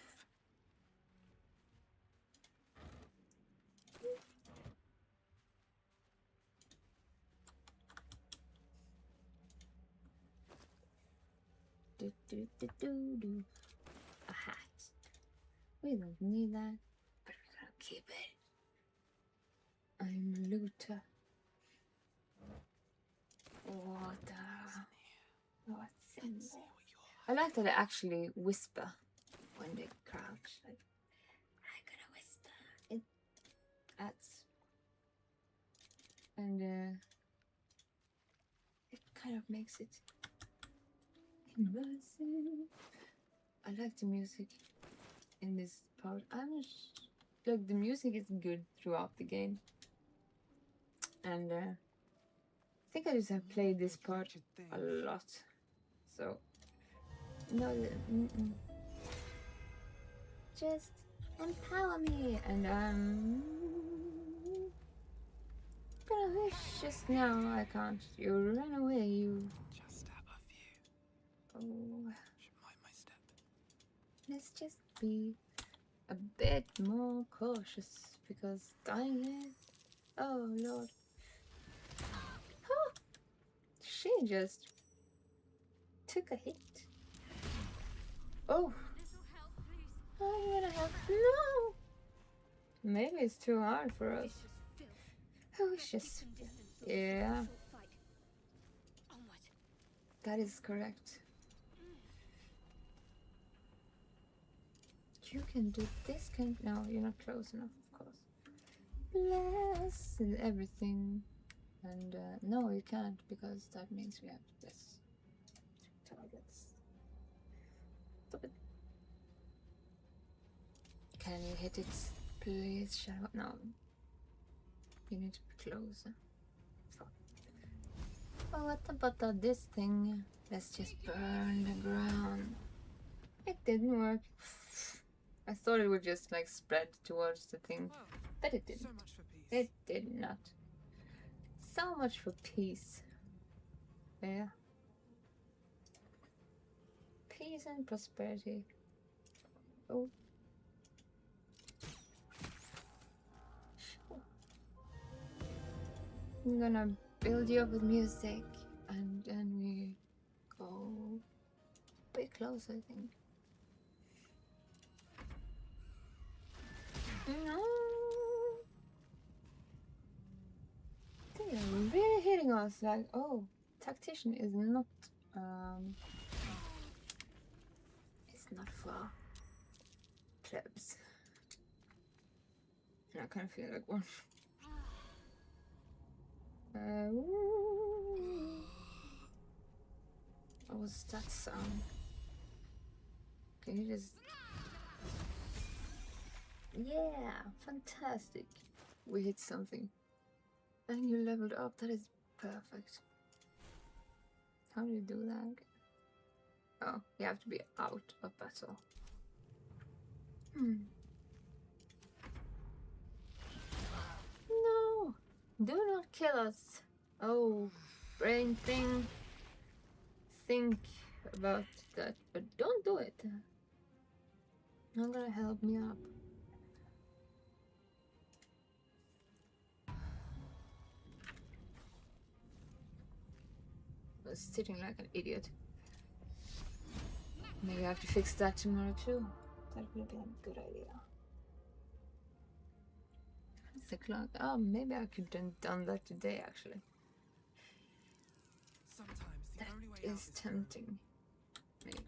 Do. A hat. We don't need that, but we're gonna keep it. I'm Luther. What's in there? I like that they actually whisper when they crouch. Like, I'm gonna whisper. It adds, and it kind of makes it immersive. I like the music in this part. Like the music is good throughout the game, and I think I just have played this part a lot, so no, just empower me, and I'm gonna wish just now. I can't. You ran away. You. Just out of view. Oh, Should mind my step. let's just be a bit more cautious because dying here. Oh Lord. Huh. She just took a hit. Oh. I'm gonna help. No. Maybe it's too hard for us. Oh, it's just. Yeah. That is correct. You can do this. No, you're not close enough, of course. bless everything. And no, you can't, because that means we have to bless targets. Stop it. Can you hit it? Please shut up. No. You need to be closer. Oh, what about this thing? Let's just burn the ground. It didn't work. I thought it would just like spread towards the thing, but it didn't. So much for peace. It did not. So much for peace. Yeah. Peace and prosperity. Oh. I'm gonna build you up with music, and then we go a bit close, I think. No. They are really hitting us like, oh, tactician is not, it's not for plebs. I kind of feel like one. What was that sound? Can you just... Yeah, fantastic. We hit something. And you leveled up. That is perfect. How do you do that? Oh, you have to be out of battle. No! Do not kill us! Oh, brain thing. Think about that, but don't do it. Not gonna help me up. I was sitting like an idiot. Maybe I have to fix that tomorrow too. That would be a good idea. It's the clock. Oh, maybe I could have done that today actually. Sometimes the That only way out is tempting. Maybe.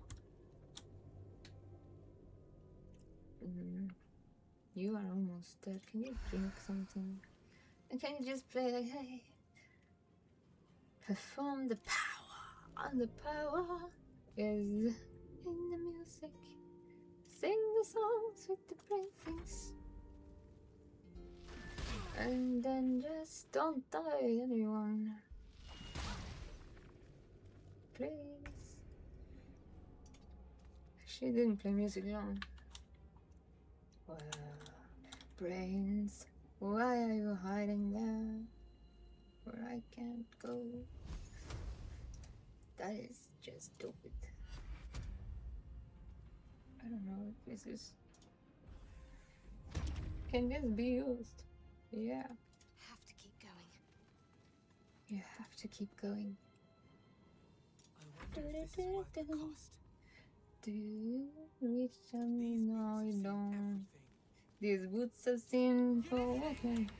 You are almost dead. Can you drink something? And can you just play like, hey? Perform the power. And the power is in the music. Sing the songs with the brain things. And then just don't die, anyone. Please. She didn't play music long. Well, brains, why are you hiding there? Where I can't go. That is just stupid. I don't know if this is... Can this be used? Yeah. Have to keep going. You have to keep going. I wonder if this is worth the cost. Do you reach them? These No, boots you have seen don't. everything. These boots have seen for walking.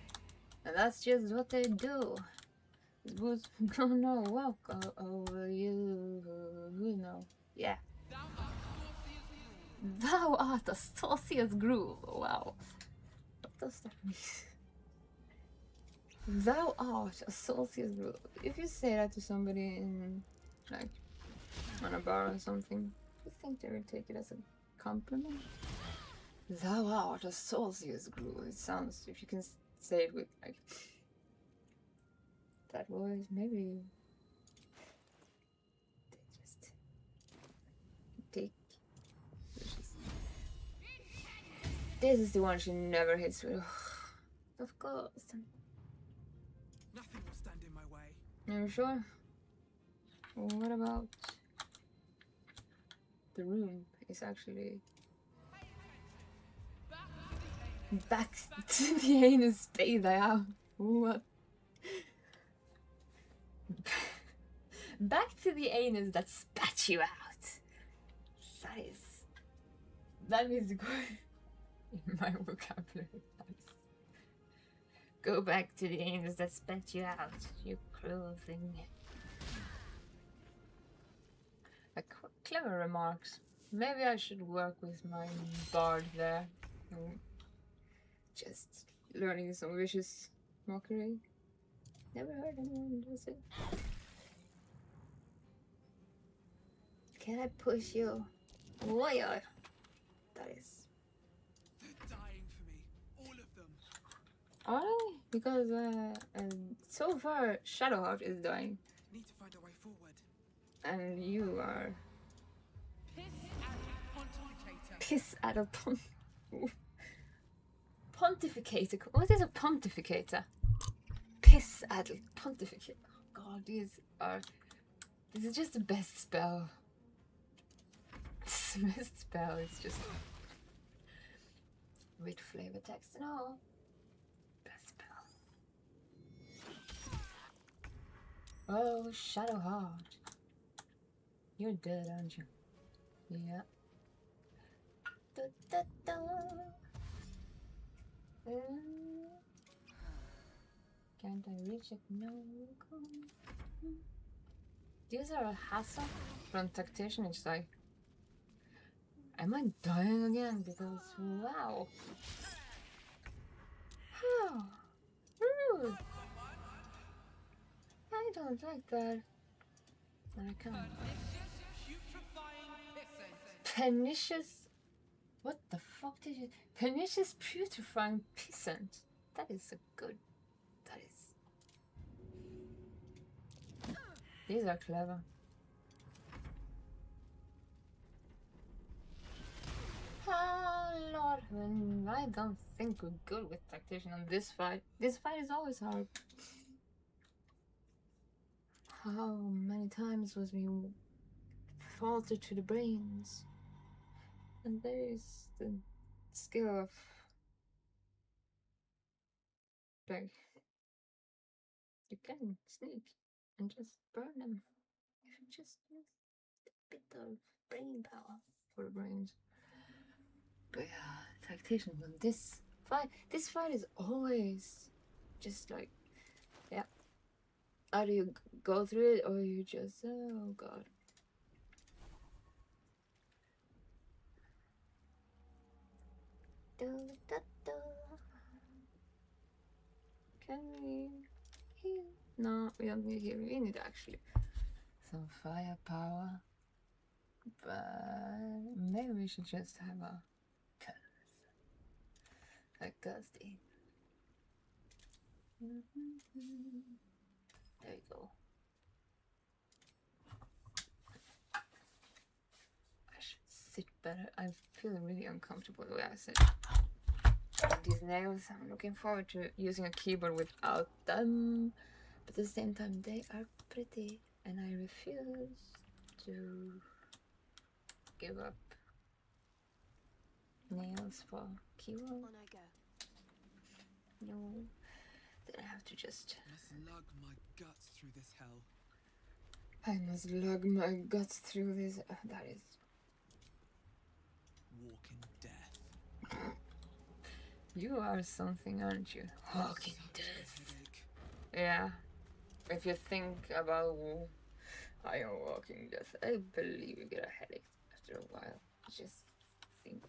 And that's just what they do. These boots gonna walk over you. You know. Yeah. Thou art a sauciest groove. Wow. What does that mean? Thou art a sauciest groove. If you say that to somebody in, like, on a bar or something, you think they will take it as a compliment? Thou art a sauciest groove. It sounds, if you can say it with, like, that voice, maybe they just take. This is the one she never hits with. Of course. Nothing will stand in my way. Are you sure? Well, what about the room is actually back to the anus spade I have. What? Back to the anus that spat you out. That is good in my vocabulary. Go back to the anus that spat you out, you cruel thing. Clever remarks. Maybe I should work with my bard there. Just learning some vicious mockery. Never heard anyone does it. Can I push you? Warrior. That is. They're dying for me. All of them. Are they? Because so far Shadowheart is dying, Need to find a way forward. and you are Piss at a pontificator. pontificator. What is a pontificator? Piss addle pontificator. Oh God, this is just the best spell. It's the best spell. It's just with flavor text and all. Best spell. Oh, Shadowheart. You're dead, aren't you? Yeah. Da, da, da. Can't I reach it? No. These are a hassle from tactician. It's like, am I dying again? Because wow. How rude. I don't like that. And I can't. Pernicious. What the fuck did you? Pernicious putrefying peasant. That is a good. That is. These are clever. Oh Lord, I don't think we're good with tactician on this fight. This fight is always hard. How many times was we falter to the brains? And there is the skill of like you can sneak and just burn them if you just use a bit of brain power for the brains. But yeah, tactician on this fight is always just like, yeah. Either you go through it or you just, oh God. Can we heal? No, we don't need healing. We need actually some firepower. But maybe we should just have a curse. Like Gusty. There you go. I should sit better. I feel really uncomfortable the way I sit. These nails, I'm looking forward to using a keyboard without them. But at the same time, they are pretty. And I refuse to give up nails for keyboard. On I go. No. Then I have to just... Must lug my guts through this hell. I must lug my guts through this. That is... Walking death. You are something, aren't you? Walking death. Headache. Yeah. If you think about I am walking death, I believe you get a headache after a while. Just think.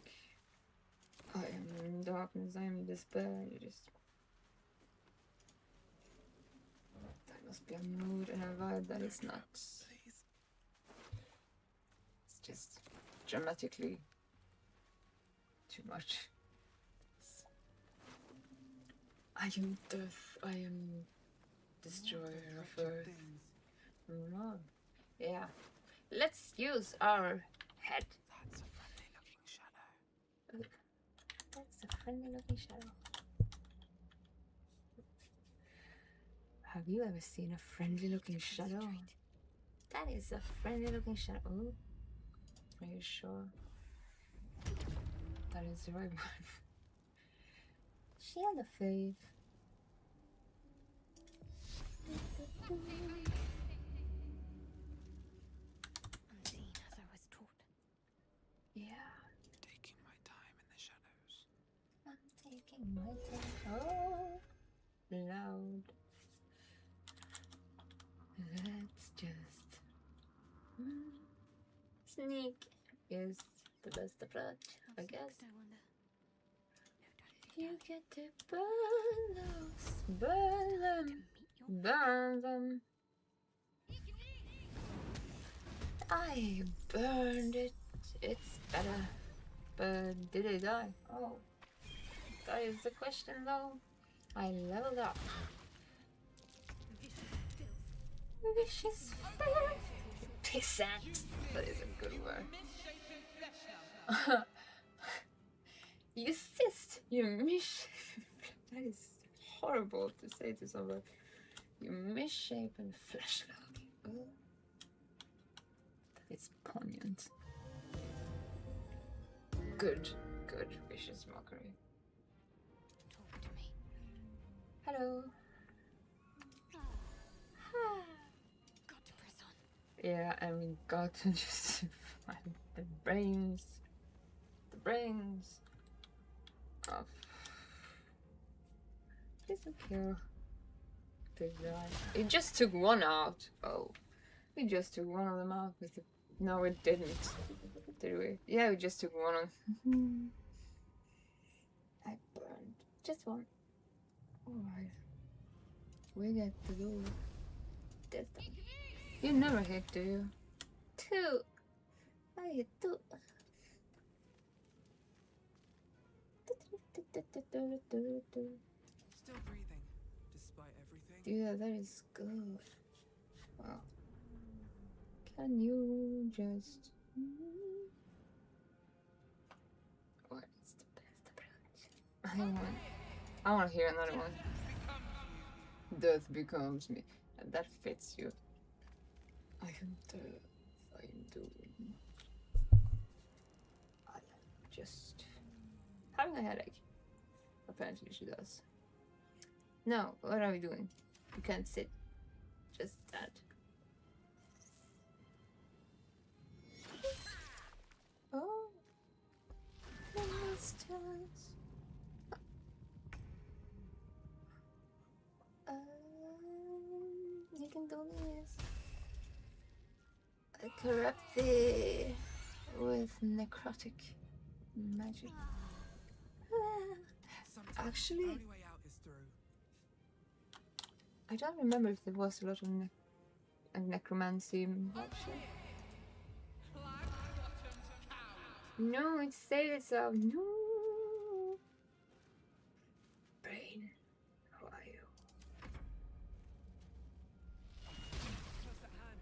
I am in darkness, I am in despair. You just... That must be a mood and a vibe that is not... Please. It's just dramatically too much. I am death, I am destroyer of earth. No. Yeah. Let's use our head. That's a friendly looking shadow. Look. That's a friendly looking shadow. Have you ever seen a friendly looking shadow? That is a friendly looking shadow. Ooh. Are you sure? That is the right one. She had a fave. Unseen as I was taught. Yeah. Taking my time in the shadows. I'm taking my time. Oh, loud. Let's just sneak is the best approach, I guess. I wonder. You get to burn those, burn them, burn them. I burned it. It's better. But did I die? Oh, that is the question though. I leveled up. Vicious pissant. That is a good word. You fist. You miss. That is horrible to say to someone. You misshapen fleshlock. Oh. That is poignant. Good, good, vicious mockery. Talk to me. Hello. Got to press on. Yeah, and we got to just find the brains of. Please don't kill this guy. It just took one out. Oh, we just took one of them out with the. No, we didn't. Did we? Yeah, we just took one of. I burned just one. Alright. We get to go. This time. You never hit, do you? Two. I hit two. Still breathing, despite everything. Yeah, that is good. Wow. Can you just... What is the best approach? I want to hear another one. Death becomes me. And that fits you. I am death. I am doom. I am just having a headache. Apparently she does. No, what are we doing? You can't sit. Just that. Oh, the misters. You can do this. Corrupt thee with necrotic magic. Sometimes Actually, the only way out is through. I don't remember if there was a lot of necromancy actually. No, it saved itself. No. Brain, who are you? Close at hand.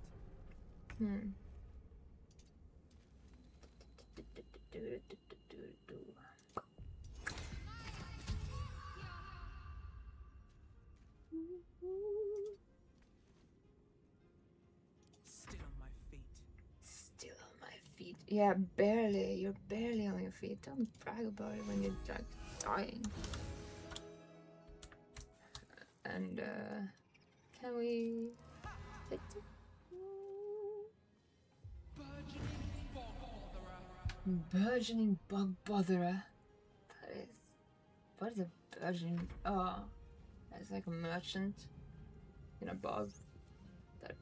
Still on my feet. Still on my feet. Yeah, barely. You're barely on your feet. Don't brag about it when you're like dying. And can we hit it? Burgeoning bug botherer. That is. What is a burgeoning? Oh, that's like a merchant in a bog. That.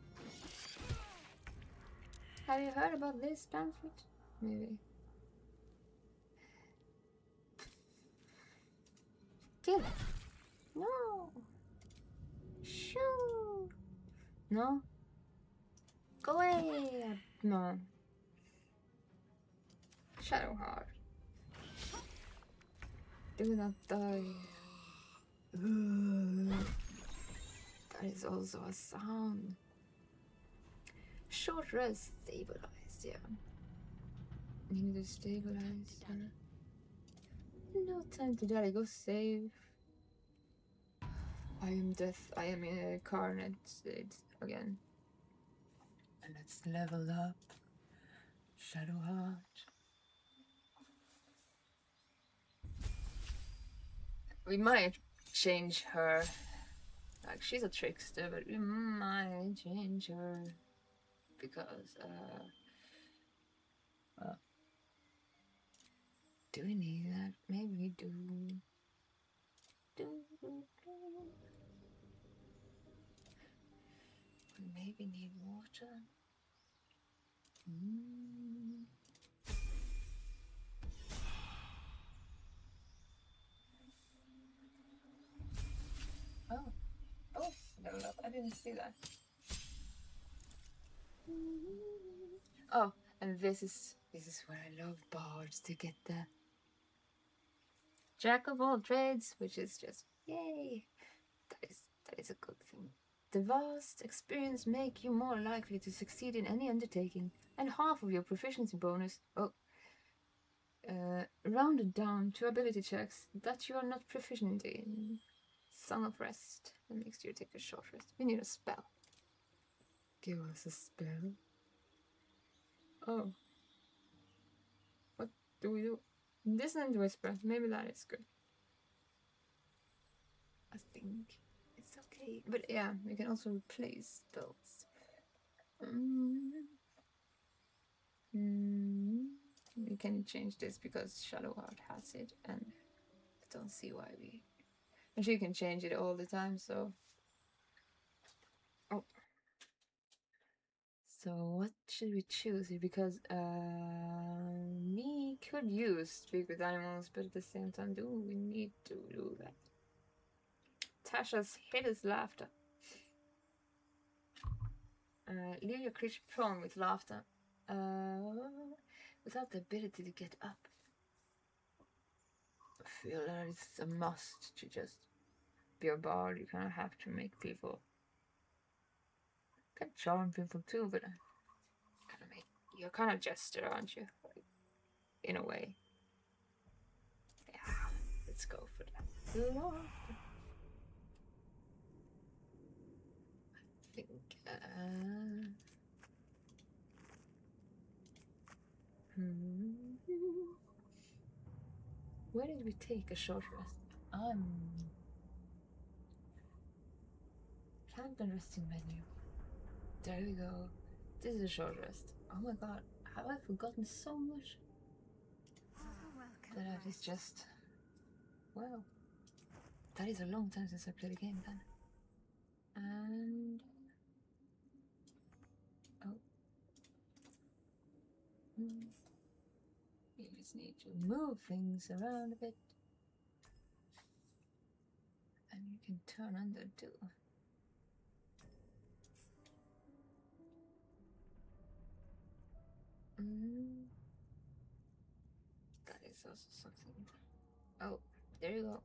Have you heard about this pamphlet? Maybe. Kill it. No. Shoo. No. Go away. No. Shadowheart. Do not die. That is also a sound. Short rest stabilized, yeah. You need to stabilize. No time to die, go save. I am death, I am incarnate again. And let's level up. Shadowheart. We might change her. Like, she's a trickster, but we might change her. Because, do we need that? Maybe we do. We maybe need water. didn't see that. Oh, and this is where I love bards to get the jack of all trades, which is just yay. That is a good thing. The vast experience make you more likely to succeed in any undertaking, and half of your proficiency bonus rounded down to ability checks that you are not proficient in. Song of Rest. That makes you take a short rest. We need a spell. Give us a spell. Oh. What do we do? Dissonant Whisper. Maybe that is good. I think it's okay. But yeah, we can also replace spells. We can change this because Shadowheart has it, and I don't see why we... And she can change it all the time, so... Oh. So what should we choose here? Because we could use Speak with Animals, but at the same time, do we need to do that? Tasha's hideous laughter. Leave your creature prone with laughter. Without the ability to get up. I feel that it's a must to just be a bard. You kind of have to make people... You can charm people too, but you're kind of jester, aren't you? Like, in a way. Yeah, let's go for that. I think, where did we take a short rest? Camp and resting menu. There we go. This is a short rest. Oh my god, have I forgotten so much? That is just... Wow. That is a long time since I played a game then. And... Oh. We just need to move things around a bit. And you can turn under too. That is also something. Oh, there you go.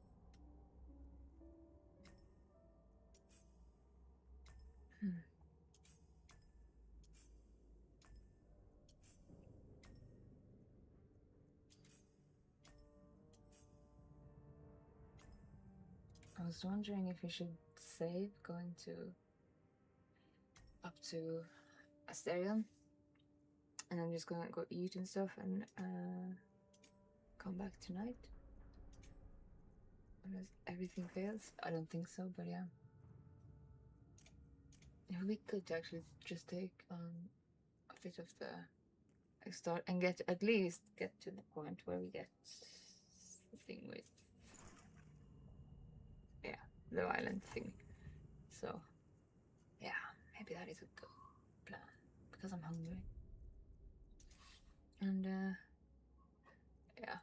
I was wondering if we should save going up to Asterion, and I'm just gonna go eat and stuff and come back tonight. Unless everything fails. I don't think so, but yeah. It would be good to actually just take a bit of the start and at least get to the point where we get the thing with the violent thing. So yeah, maybe that is a good plan because I'm hungry. And yeah,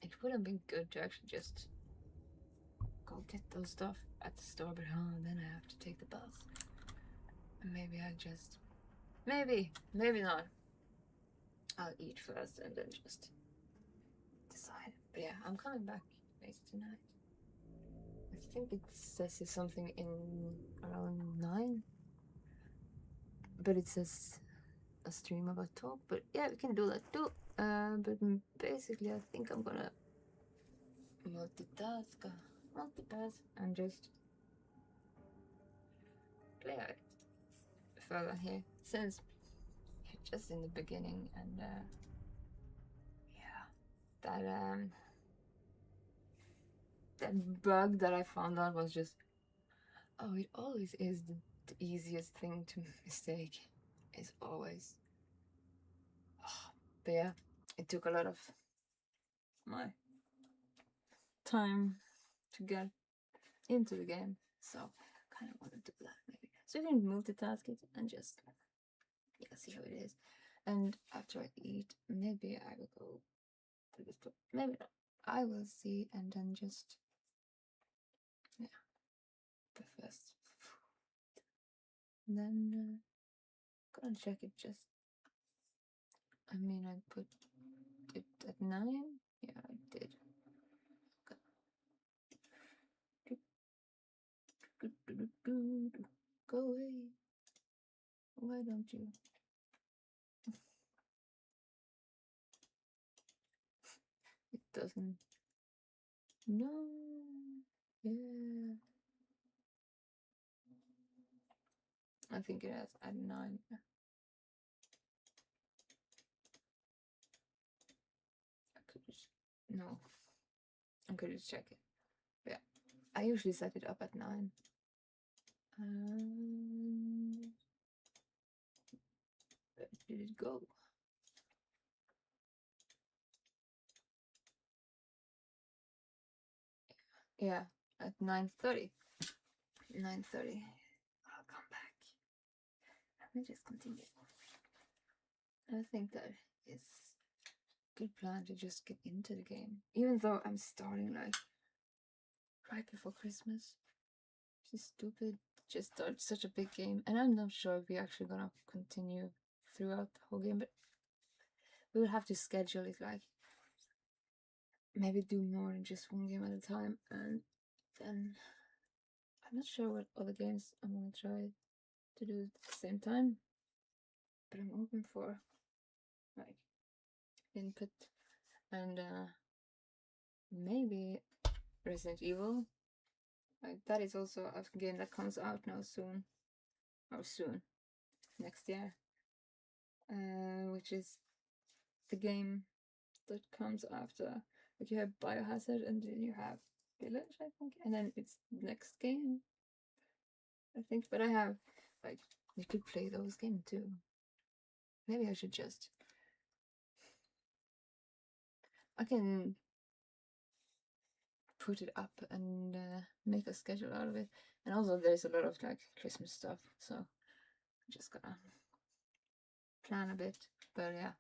it would have been good to actually just go get those stuff at the store, but then I have to take the bus. And maybe I'll just maybe not. I'll eat first and then just decide. But yeah, I'm coming back later tonight. I think it says something in around 9, but it says a stream about talk. But yeah, we can do that too. But basically, I think I'm gonna multitask and just play it further here since just in the beginning. And yeah, that bug that I found out was just, oh, it always is the easiest thing to mistake. Is always. Oh, but yeah, it took a lot of my time to get into the game, so kind of want to do that maybe. So you can multitask it and just see how it is. And after I eat, maybe I will go to the store. Maybe not. I will see, and then just first. Then gonna check it just. I mean, I put it at 9. Yeah, I did. Go away. Why don't you? It doesn't. No. Yeah. I think it has at 9. I could just. No. I could just check it. But yeah. I usually set it up at 9. Where did it go? Yeah, at 9:30. 9:30. I'll come back. Let me just continue. I think that is a good plan to just get into the game. Even though I'm starting like right before Christmas. Which is stupid. Just start such a big game. And I'm not sure if we're actually gonna continue throughout the whole game, but we will have to schedule it like maybe do more than just one game at a time, and then I'm not sure what other games I'm gonna try to do at the same time, but I'm open for like input, and maybe Resident Evil. Like that is also a game that comes out now soon, or soon, next year, which is the game that comes after. Like you have Biohazard, and then you have Village, I think, and then it's the next game, I think. But I have like you could play those games too. Maybe I should just. I can put it up and make a schedule out of it. And also there's a lot of like Christmas stuff, so I'm just gonna plan a bit. But yeah,